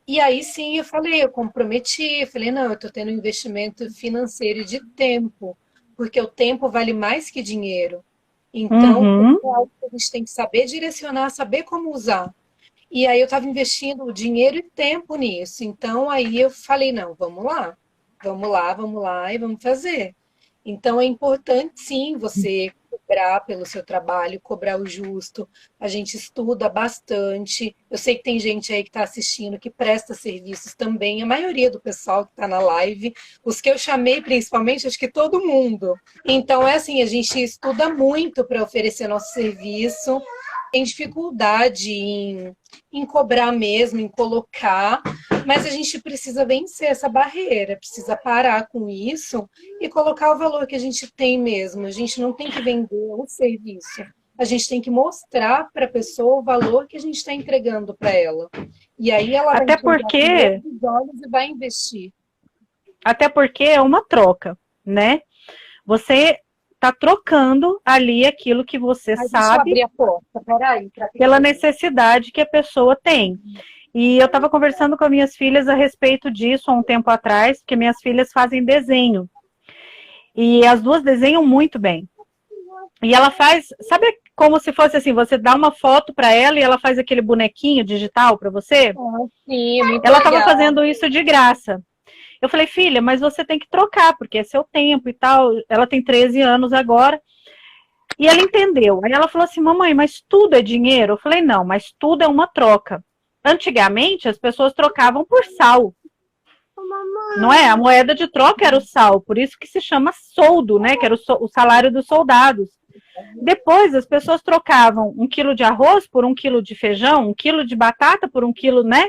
E aí sim eu comprometi, eu falei, não, eu estou tendo um investimento financeiro e de tempo, porque o tempo vale mais que dinheiro. Então, é algo que a gente tem que saber direcionar, saber como usar. E aí eu estava investindo dinheiro e tempo nisso. Então aí eu falei, não, vamos lá e vamos fazer. Então é importante sim você cobrar pelo seu trabalho, cobrar o justo. A gente estuda bastante. Eu sei que tem gente aí que está assistindo que presta serviços também. A maioria do pessoal que está na live, os que eu chamei principalmente, acho que todo mundo. Então é assim, a gente estuda muito para oferecer nosso serviço. Tem dificuldade em cobrar mesmo, em colocar, mas a gente precisa vencer essa barreira, precisa parar com isso e colocar o valor que a gente tem mesmo. A gente não tem que vender um serviço, a gente tem que mostrar para a pessoa o valor que a gente está entregando para ela. E aí ela vai Até porque os olhos e vai investir. Até porque é uma troca, né? Você está trocando ali aquilo que você sabe. Deixa eu abrir a porta, peraí. Pela necessidade que a pessoa tem. E eu estava conversando com as minhas filhas a respeito disso há um tempo atrás, porque minhas filhas fazem desenho. E as duas desenham muito bem. E ela faz, sabe como se fosse assim, você dá uma foto para ela e ela faz aquele bonequinho digital para você? Sim, muito ela estava legal. fazendo isso de graça. Eu falei, filha, mas você tem que trocar, porque é seu tempo e tal. Ela tem 13 anos agora. E ela entendeu. Aí ela falou assim, mamãe, mas tudo é dinheiro? Eu falei, não, mas tudo é uma troca. Antigamente, as pessoas trocavam por sal. Não é? A moeda de troca era o sal, por isso que se chama soldo, né? Que era o salário dos soldados. Depois, as pessoas trocavam 1 quilo de arroz por 1 quilo de feijão, 1 quilo de batata por 1 quilo, né?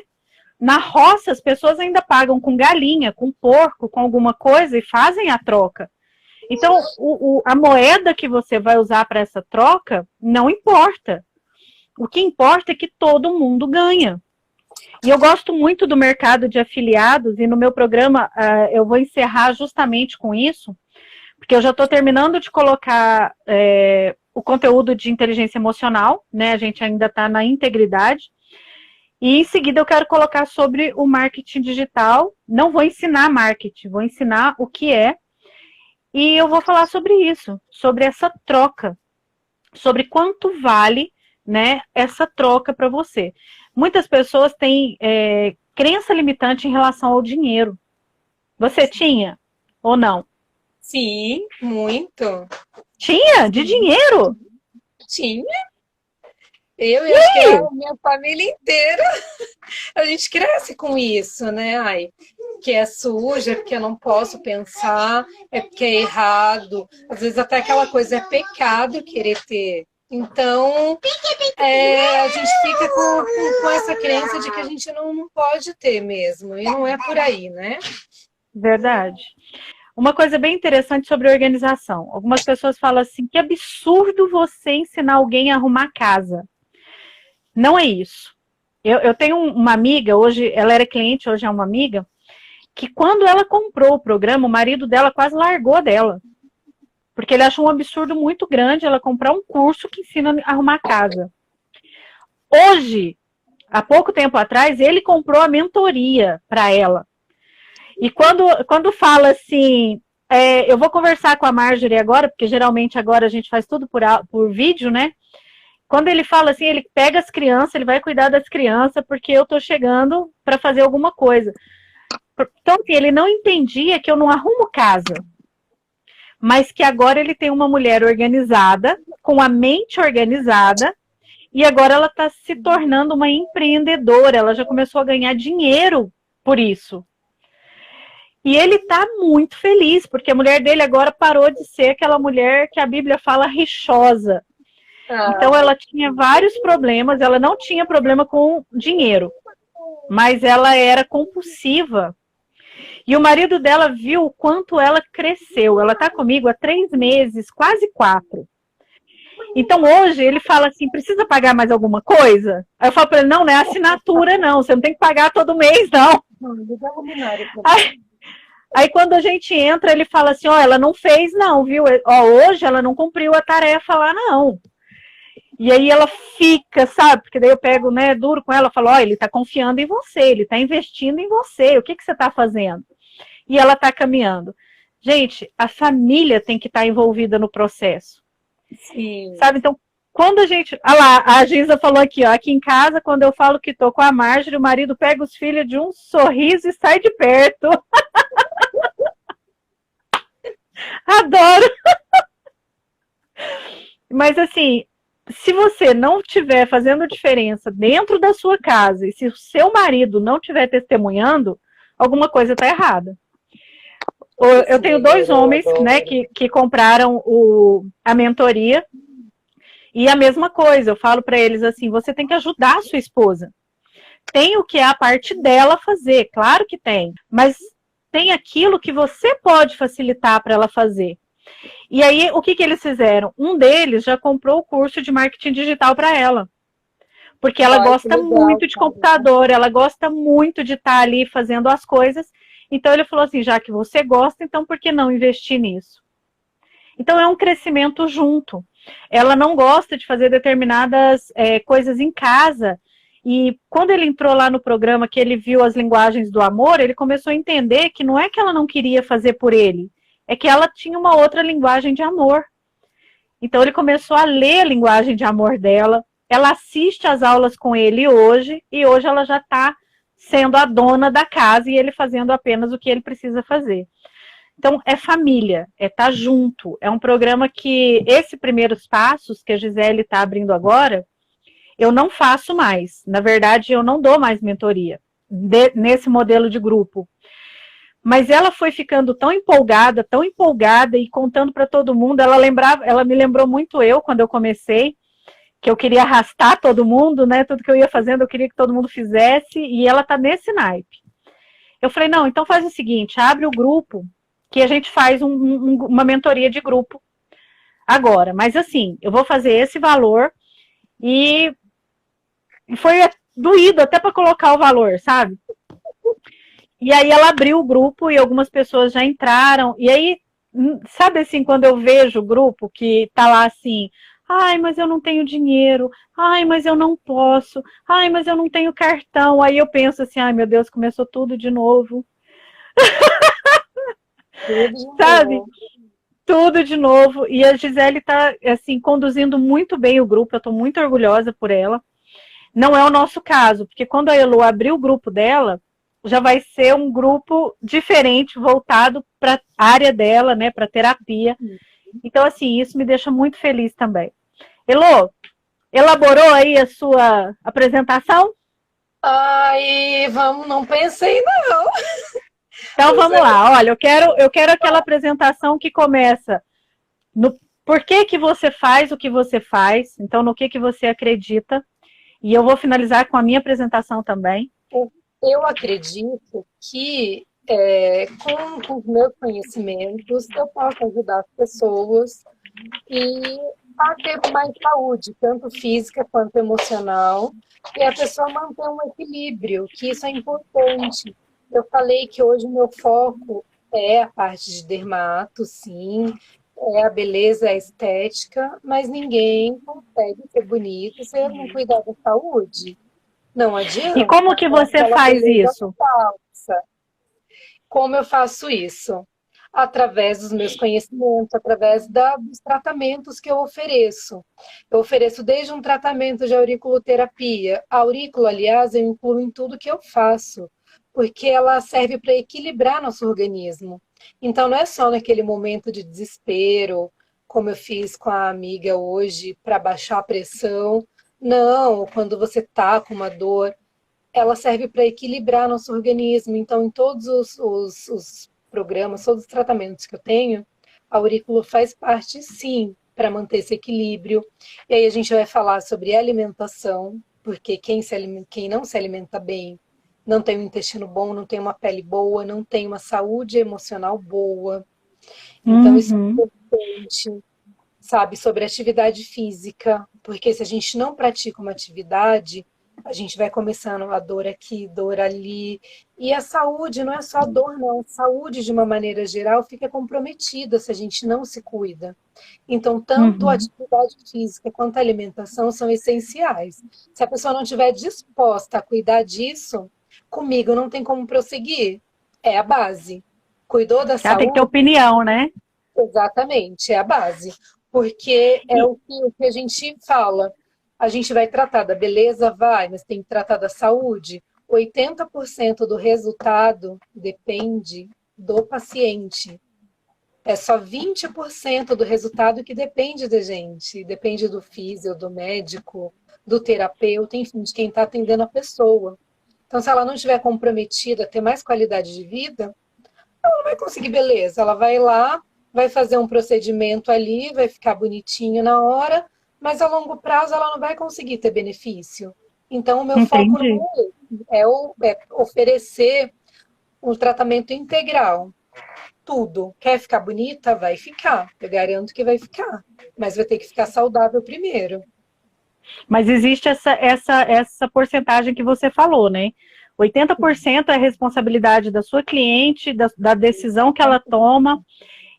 Na roça, as pessoas ainda pagam com galinha, com porco, com alguma coisa e fazem a troca. Então, a moeda que você vai usar para essa troca não importa. O que importa é que todo mundo ganha. E eu gosto muito do mercado de afiliados, e no meu programa eu vou encerrar justamente com isso, porque eu já estou terminando de colocar o conteúdo de inteligência emocional, né? A gente ainda está na integridade. E em seguida eu quero colocar sobre o marketing digital. Não vou ensinar marketing, vou ensinar o que é. E eu vou falar sobre isso, sobre essa troca, sobre quanto vale, né, essa troca para você. Muitas pessoas têm crença limitante em relação ao dinheiro. Você tinha ou não? Sim, muito. Tinha? De dinheiro? Tinha. Eu acho que a minha família inteira, a gente cresce com isso, né? Ai, que é suja, é porque eu não posso pensar, é porque é errado. Às vezes até aquela coisa é pecado querer ter. Então, a gente fica com essa crença de que a gente não pode ter mesmo. E não é por aí, né? Verdade. Uma coisa bem interessante sobre organização. Algumas pessoas falam assim, que absurdo você ensinar alguém a arrumar casa. Não é isso. Eu tenho uma amiga, hoje ela era cliente, hoje é uma amiga, que quando ela comprou o programa, o marido dela quase largou dela. Porque ele achou um absurdo muito grande ela comprar um curso que ensina a arrumar casa. Hoje, há pouco tempo atrás, ele comprou a mentoria para ela. E quando fala assim, eu vou conversar com a Marjorie agora, porque geralmente agora a gente faz tudo por vídeo, né? Quando ele fala assim, ele pega as crianças, ele vai cuidar das crianças, porque eu tô chegando para fazer alguma coisa. Então, assim, ele não entendia que eu não arrumo casa, mas que agora ele tem uma mulher organizada, com a mente organizada, e agora ela está se tornando uma empreendedora, ela já começou a ganhar dinheiro por isso. E ele está muito feliz, porque a mulher dele agora parou de ser aquela mulher que a Bíblia fala rixosa. Então ela tinha vários problemas, ela não tinha problema com dinheiro, mas ela era compulsiva. E o marido dela viu o quanto ela cresceu. Ela está comigo há 3 meses, quase 4. Então hoje ele fala assim, precisa pagar mais alguma coisa? Aí eu falo para ele, não é assinatura não, você não tem que pagar todo mês não. Aí quando a gente entra, ele fala assim, ela não fez não, viu? Hoje ela não cumpriu a tarefa lá não. E aí ela fica, sabe? Porque daí eu pego, né, duro com ela, falo, ele tá confiando em você, ele tá investindo em você, o que você tá fazendo? E ela tá caminhando. Gente, a família tem que estar envolvida no processo. Sim. Sabe? Então, quando a gente... Olha lá, a Giza falou aqui, aqui em casa, quando eu falo que tô com a Marjorie, o marido pega os filhos de um sorriso e sai de perto. Adoro! Mas assim, se você não estiver fazendo diferença dentro da sua casa e se o seu marido não estiver testemunhando, alguma coisa está errada. Eu tenho 2 homens, né, que compraram a mentoria e a mesma coisa, eu falo para eles assim, você tem que ajudar a sua esposa. Tem o que é a parte dela fazer, claro que tem, mas tem aquilo que você pode facilitar para ela fazer. E aí, o que eles fizeram? Um deles já comprou o curso de marketing digital para ela. Porque ela gosta muito de computador, ela gosta muito de estar ali fazendo as coisas. Então, ele falou assim, já que você gosta, então por que não investir nisso? Então, é um crescimento junto. Ela não gosta de fazer determinadas coisas em casa. E quando ele entrou lá no programa, que ele viu as linguagens do amor, ele começou a entender que não é que ela não queria fazer por ele, é que ela tinha uma outra linguagem de amor. Então ele começou a ler a linguagem de amor dela, ela assiste às aulas com ele hoje, e hoje ela já está sendo a dona da casa e ele fazendo apenas o que ele precisa fazer. Então é família, é estar junto, é um programa que esses primeiros passos que a Gisele está abrindo agora, eu não faço mais. Na verdade, eu não dou mais mentoria nesse modelo de grupo. Mas ela foi ficando tão empolgada e contando para todo mundo. Ela me lembrou muito eu quando eu comecei, que eu queria arrastar todo mundo, né? Tudo que eu ia fazendo, eu queria que todo mundo fizesse, e ela tá nesse naipe. Eu falei, não, então faz o seguinte, abre o grupo, que a gente faz uma mentoria de grupo agora. Mas assim, eu vou fazer esse valor, e foi doído até para colocar o valor, sabe? E aí ela abriu o grupo e algumas pessoas já entraram. E aí, sabe assim, quando eu vejo o grupo que tá lá assim, ai, mas eu não tenho dinheiro, ai, mas eu não posso, ai, mas eu não tenho cartão. Aí eu penso assim, ai, meu Deus, começou tudo de novo. Sabe? Tudo de novo. E a Gisele tá, assim, conduzindo muito bem o grupo, eu tô muito orgulhosa por ela. Não é o nosso caso, porque quando a Elo abriu o grupo dela, já vai ser um grupo diferente, voltado para a área dela, né, para terapia. Então, assim, isso me deixa muito feliz também. Elo, elaborou aí a sua apresentação? Ai, não pensei não. Então, vamos lá. Olha, eu quero aquela apresentação que começa no por que você faz o que você faz, então no que você acredita, e eu vou finalizar com a minha apresentação também. Eu acredito que com os meus conhecimentos eu posso ajudar as pessoas e a ter mais saúde, tanto física quanto emocional, e a pessoa manter um equilíbrio, que isso é importante. Eu falei que hoje o meu foco é a parte de dermato, sim, é a beleza, a estética, mas ninguém consegue ser bonito se não cuidar da saúde. Não E adianta. como que você Aquela faz beleza isso? falsa. Como eu faço isso? Através dos meus conhecimentos, através dos tratamentos que eu ofereço. Eu ofereço desde um tratamento de auriculoterapia. A aurícula, aliás, eu incluo em tudo que eu faço, porque ela serve para equilibrar nosso organismo. Então, não é só naquele momento de desespero, como eu fiz com a amiga hoje, para baixar a pressão. Não, quando você está com uma dor, ela serve para equilibrar nosso organismo. Então, em todos os programas, todos os tratamentos que eu tenho, a aurícula faz parte, sim, para manter esse equilíbrio. E aí a gente vai falar sobre alimentação, porque quem não se alimenta bem não tem um intestino bom, não tem uma pele boa, não tem uma saúde emocional boa. Então, isso é Uhum, importante, sabe, sobre atividade física, porque se a gente não pratica uma atividade, a gente vai começando a dor aqui, dor ali, e a saúde não é só dor, não. A saúde, de uma maneira geral, fica comprometida se a gente não se cuida. Então, tanto a uhum. atividade física quanto a alimentação são essenciais. Se a pessoa não estiver disposta a cuidar disso, comigo não tem como prosseguir. É a base. Cuidou da Ela tem que ter saúde? opinião, né? Exatamente, é a base. Porque é E, o que a gente fala. A gente vai tratar da beleza, vai, mas tem que tratar da saúde. 80% do resultado depende do paciente. É só 20% do resultado que depende da gente. Depende do físio, do médico, do terapeuta, enfim, de quem está atendendo a pessoa. Então, se ela não estiver comprometida a ter mais qualidade de vida, não vai conseguir beleza. Ela vai lá, vai fazer um procedimento ali, vai ficar bonitinho na hora, mas a longo prazo ela não vai conseguir ter benefício. Então, o meu foco entendi. não é oferecer um tratamento integral. Tudo. Quer ficar bonita? Vai ficar. Eu garanto que vai ficar. Mas vai ter que ficar saudável primeiro. Mas existe essa porcentagem que você falou, né? 80% é responsabilidade da sua cliente, da decisão que ela toma,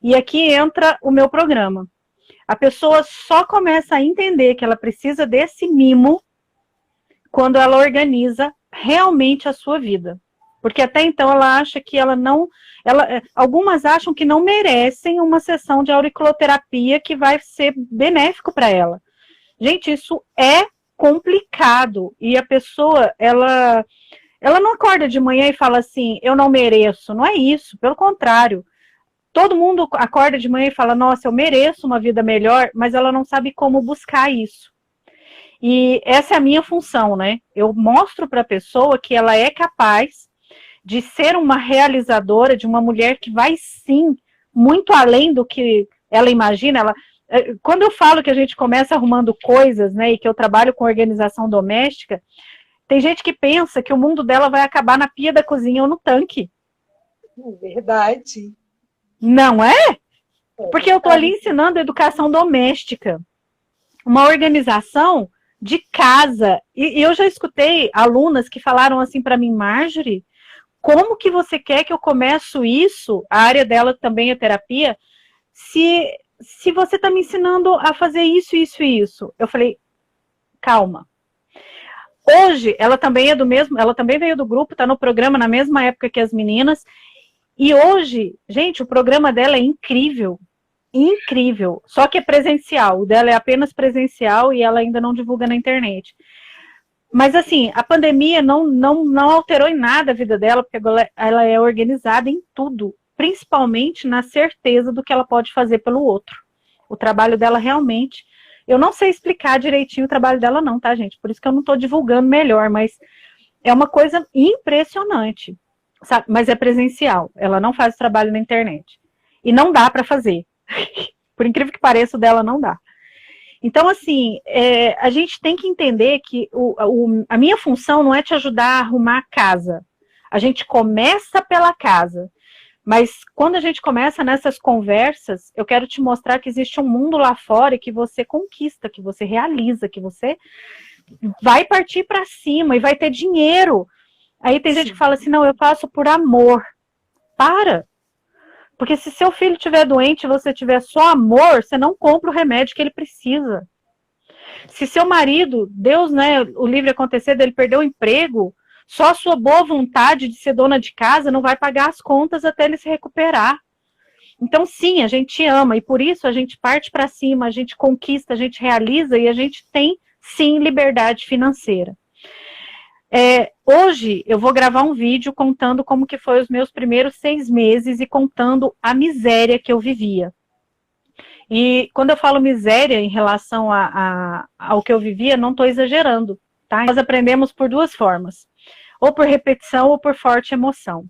e aqui entra o meu programa. A pessoa só começa a entender que ela precisa desse mimo quando ela organiza realmente a sua vida. Porque até então ela acha que ela não. Algumas acham que não merecem uma sessão de auriculoterapia que vai ser benéfico para ela. Gente, isso é complicado. E a pessoa, ela não acorda de manhã e fala assim, eu não mereço. Não é isso, pelo contrário. Todo mundo acorda de manhã e fala, nossa, eu mereço uma vida melhor, mas ela não sabe como buscar isso. E essa é a minha função, né? Eu mostro para a pessoa que ela é capaz de ser uma realizadora, de uma mulher que vai sim muito além do que ela imagina. Quando eu falo que a gente começa arrumando coisas, né, e que eu trabalho com organização doméstica, tem gente que pensa que o mundo dela vai acabar na pia da cozinha ou no tanque. Verdade. Não é? É Porque eu estou ali verdade. ensinando educação doméstica, uma organização de casa. E eu já escutei alunas que falaram assim para mim, Marjorie, como que você quer que eu comece isso? A área dela também é terapia. Se você está me ensinando a fazer isso, isso e isso. Eu falei, calma. Hoje, ela também é do mesmo, ela também veio do grupo, está no programa na mesma época que as meninas. E hoje, gente, o programa dela é incrível. Incrível. Só que é presencial. O dela é apenas presencial e ela ainda não divulga na internet. Mas assim, a pandemia não alterou em nada a vida dela, porque ela é organizada em tudo, principalmente na certeza do que ela pode fazer pelo outro. O trabalho dela realmente. Eu não sei explicar direitinho o trabalho dela, não, tá, gente? Por isso que eu não estou divulgando melhor, mas é uma coisa impressionante. Sabe? Mas é presencial. Ela não faz trabalho na internet. E não dá para fazer. Por incrível que pareça, o dela não dá. Então, assim, a gente tem que entender que a minha função não é te ajudar a arrumar a casa. A gente começa pela casa. Mas quando a gente começa nessas conversas, eu quero te mostrar que existe um mundo lá fora e que você conquista, que você realiza, que você vai partir para cima e vai ter dinheiro. Aí tem gente que fala assim, não, eu faço por amor. Para! Porque se seu filho estiver doente e você tiver só amor, você não compra o remédio que ele precisa. Se seu marido, Deus, né, o livre acontecer dele perder o emprego, só a sua boa vontade de ser dona de casa não vai pagar as contas até ele se recuperar. Então, sim, a gente ama e por isso a gente parte para cima, a gente conquista, a gente realiza e a gente tem, sim, liberdade financeira. Hoje eu vou gravar um vídeo contando como que foi os meus primeiros 6 meses e contando a miséria que eu vivia. E quando eu falo miséria em relação ao que eu vivia, não estou exagerando, tá? Nós aprendemos por 2 formas, ou por repetição ou por forte emoção.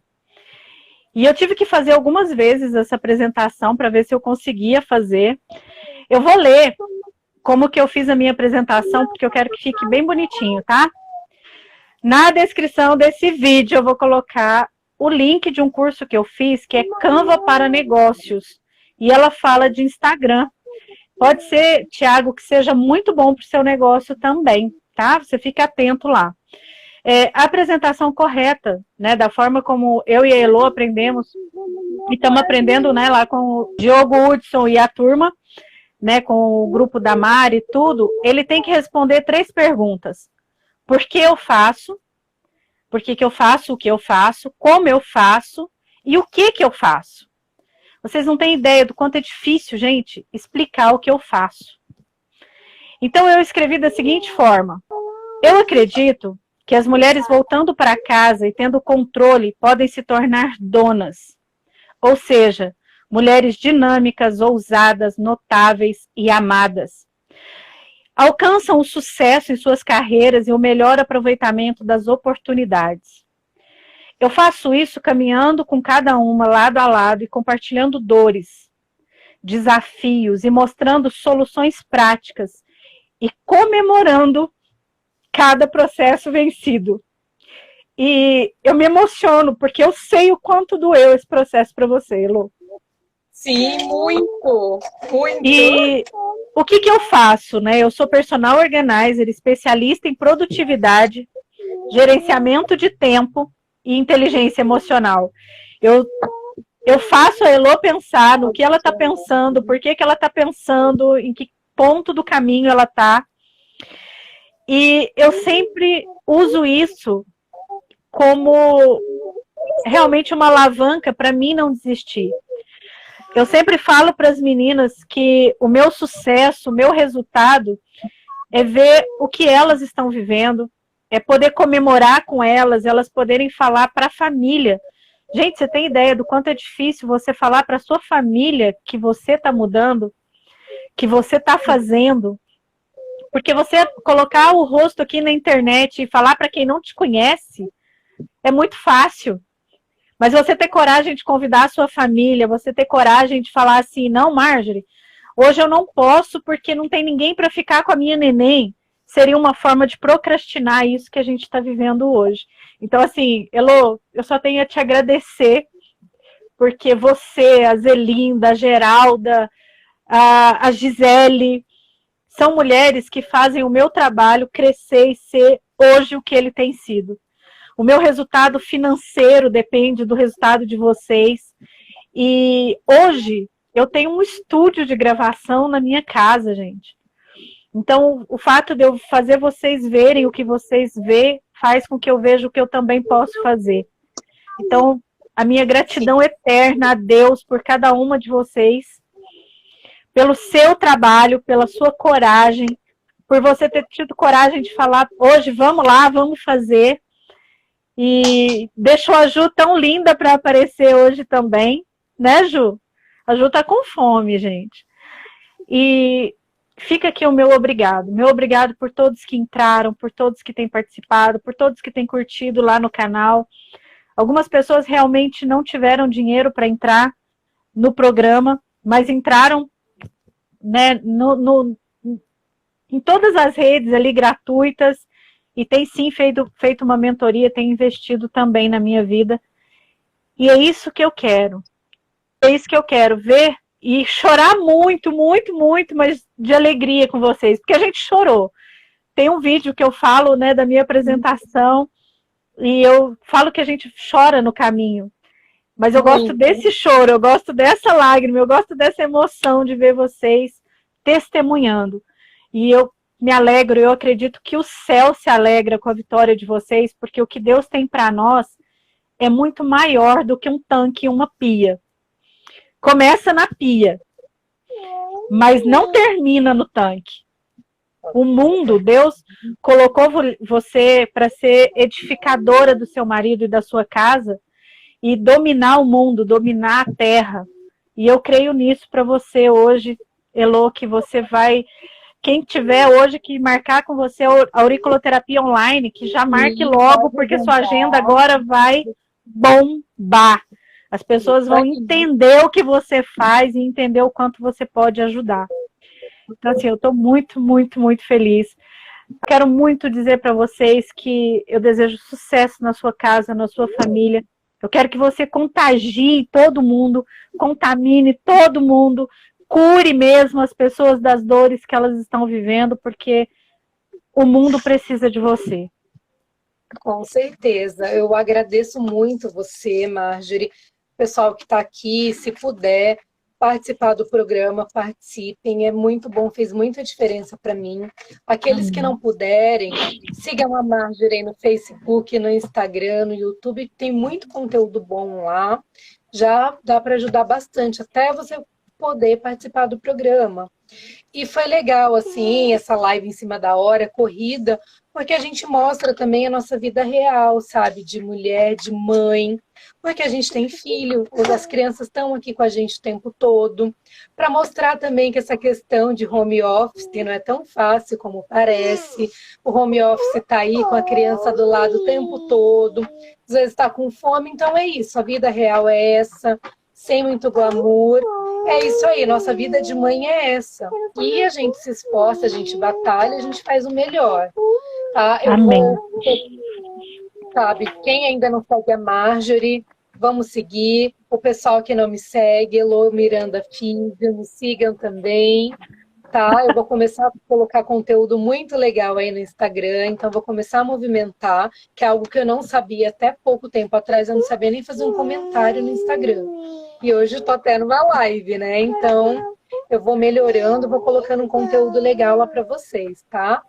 E eu tive que fazer algumas vezes essa apresentação para ver se eu conseguia fazer. Eu vou ler como que eu fiz a minha apresentação, porque eu quero que fique bem bonitinho, tá? Na descrição desse vídeo eu vou colocar o link de um curso que eu fiz, que é Canva para Negócios. E ela fala de Instagram. Pode ser, Thiago, que seja muito bom para o seu negócio também, tá? Você fica atento lá. A apresentação correta, né, da forma como eu e a Elo aprendemos, e estamos aprendendo, né, lá com o Diogo Hudson e a turma, né, com o grupo da Mari e tudo, ele tem que responder 3 perguntas. Por que eu faço? Por que eu faço o que eu faço? Como eu faço? E o que eu faço? Vocês não têm ideia do quanto é difícil, gente, explicar o que eu faço. Então eu escrevi da seguinte forma: eu acredito que as mulheres voltando para casa e tendo controle podem se tornar donas. Ou seja, mulheres dinâmicas, ousadas, notáveis e amadas. Alcançam o sucesso em suas carreiras e o melhor aproveitamento das oportunidades. Eu faço isso caminhando com cada uma lado a lado e compartilhando dores, desafios e mostrando soluções práticas e comemorando cada processo vencido. E eu me emociono, porque eu sei o quanto doeu esse processo para você, Elô. Sim, muito, muito. E o que eu faço, né? Eu sou personal organizer, especialista em produtividade, gerenciamento de tempo e inteligência emocional. Eu faço a Elô pensar no que ela está pensando, por que ela está pensando, em que ponto do caminho ela está. E eu sempre uso isso como realmente uma alavanca para mim não desistir. Eu sempre falo para as meninas que o meu sucesso, o meu resultado é ver o que elas estão vivendo, é poder comemorar com elas, elas poderem falar para a família. Gente, você tem ideia do quanto é difícil você falar para a sua família que você está mudando, que você está fazendo? Porque você colocar o rosto aqui na internet e falar para quem não te conhece é muito fácil. Mas você ter coragem de convidar a sua família, você ter coragem de falar assim, não, Marjorie, hoje eu não posso porque não tem ninguém para ficar com a minha neném, seria uma forma de procrastinar isso que a gente está vivendo hoje. Então, assim, Elô, eu só tenho a te agradecer, porque você, a Zelinda, a Geralda, a Gisele, são mulheres que fazem o meu trabalho crescer e ser hoje o que ele tem sido. O meu resultado financeiro depende do resultado de vocês. E hoje eu tenho um estúdio de gravação na minha casa, gente. Então, o fato de eu fazer vocês verem o que vocês vê, faz com que eu veja o que eu também posso fazer. Então, a minha gratidão eterna a Deus por cada uma de vocês, pelo seu trabalho, pela sua coragem, por você ter tido coragem de falar hoje, vamos lá, vamos fazer. E deixou a Ju tão linda para aparecer hoje também, né, Ju? A Ju tá com fome, gente. E fica aqui o meu obrigado. Meu obrigado por todos que entraram, por todos que têm participado, por todos que têm curtido lá no canal. Algumas pessoas realmente não tiveram dinheiro para entrar no programa, mas entraram, né, em todas as redes ali gratuitas e tem sim feito uma mentoria, tem investido também na minha vida. E é isso que eu quero. É isso que eu quero, ver e chorar muito, muito, muito, mas de alegria com vocês, porque a gente chorou. Tem um vídeo que eu falo, né, da minha apresentação e eu falo que a gente chora no caminho. Mas eu gosto desse choro, eu gosto dessa lágrima, eu gosto dessa emoção de ver vocês testemunhando. E eu me alegro, eu acredito que o céu se alegra com a vitória de vocês, porque o que Deus tem para nós é muito maior do que um tanque e uma pia. Começa na pia, mas não termina no tanque. O mundo, Deus colocou você para ser edificadora do seu marido e da sua casa e dominar o mundo, dominar a terra. E eu creio nisso para você hoje, Elô, que você vai... Quem tiver hoje que marcar com você a auriculoterapia online, que já marque logo, porque sua agenda agora vai bombar. As pessoas vão entender o que você faz e entender o quanto você pode ajudar. Então, assim, eu estou muito, muito, muito feliz. Quero muito dizer para vocês que eu desejo sucesso na sua casa, na sua família. Eu quero que você contagie todo mundo, contamine todo mundo, cure mesmo as pessoas das dores que elas estão vivendo, porque o mundo precisa de você. Com certeza. Eu agradeço muito você, Marjorie, o pessoal que está aqui, se puder participar do programa, participem, é muito bom, fez muita diferença para mim. Aqueles que não puderem, sigam a Marjorie no Facebook, no Instagram, no YouTube, tem muito conteúdo bom lá, já dá para ajudar bastante, até você poder participar do programa. E foi legal, assim, essa live em cima da hora, corrida, porque a gente mostra também a nossa vida real, sabe? De mulher, de mãe, porque a gente tem filho, as crianças estão aqui com a gente o tempo todo, para mostrar também que essa questão de home office não é tão fácil como parece. O home office está aí com a criança do lado o tempo todo, às vezes está com fome, então é isso, a vida real é essa, sem muito glamour. É isso aí, nossa vida de mãe é essa. E a gente se esforça, a gente batalha, a gente faz o melhor. Tá? Amém. Sabe, quem ainda não segue a Marjorie, vamos seguir. O pessoal que não me segue, Elô Miranda Filho, me sigam também. Tá? Eu vou começar a colocar conteúdo muito legal aí no Instagram, então vou começar a movimentar, que é algo que eu não sabia até pouco tempo atrás, eu não sabia nem fazer um comentário no Instagram. E hoje eu tô até numa live, né? Então eu vou melhorando, vou colocando um conteúdo legal lá para vocês, tá?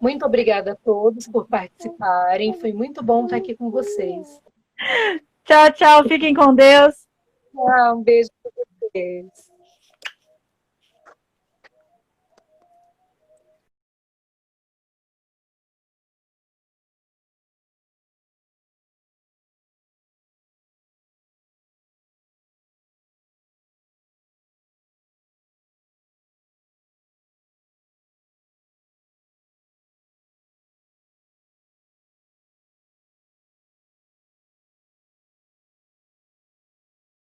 Muito obrigada a todos por participarem, foi muito bom estar aqui com vocês. Tchau, tchau, fiquem com Deus. Um beijo para vocês.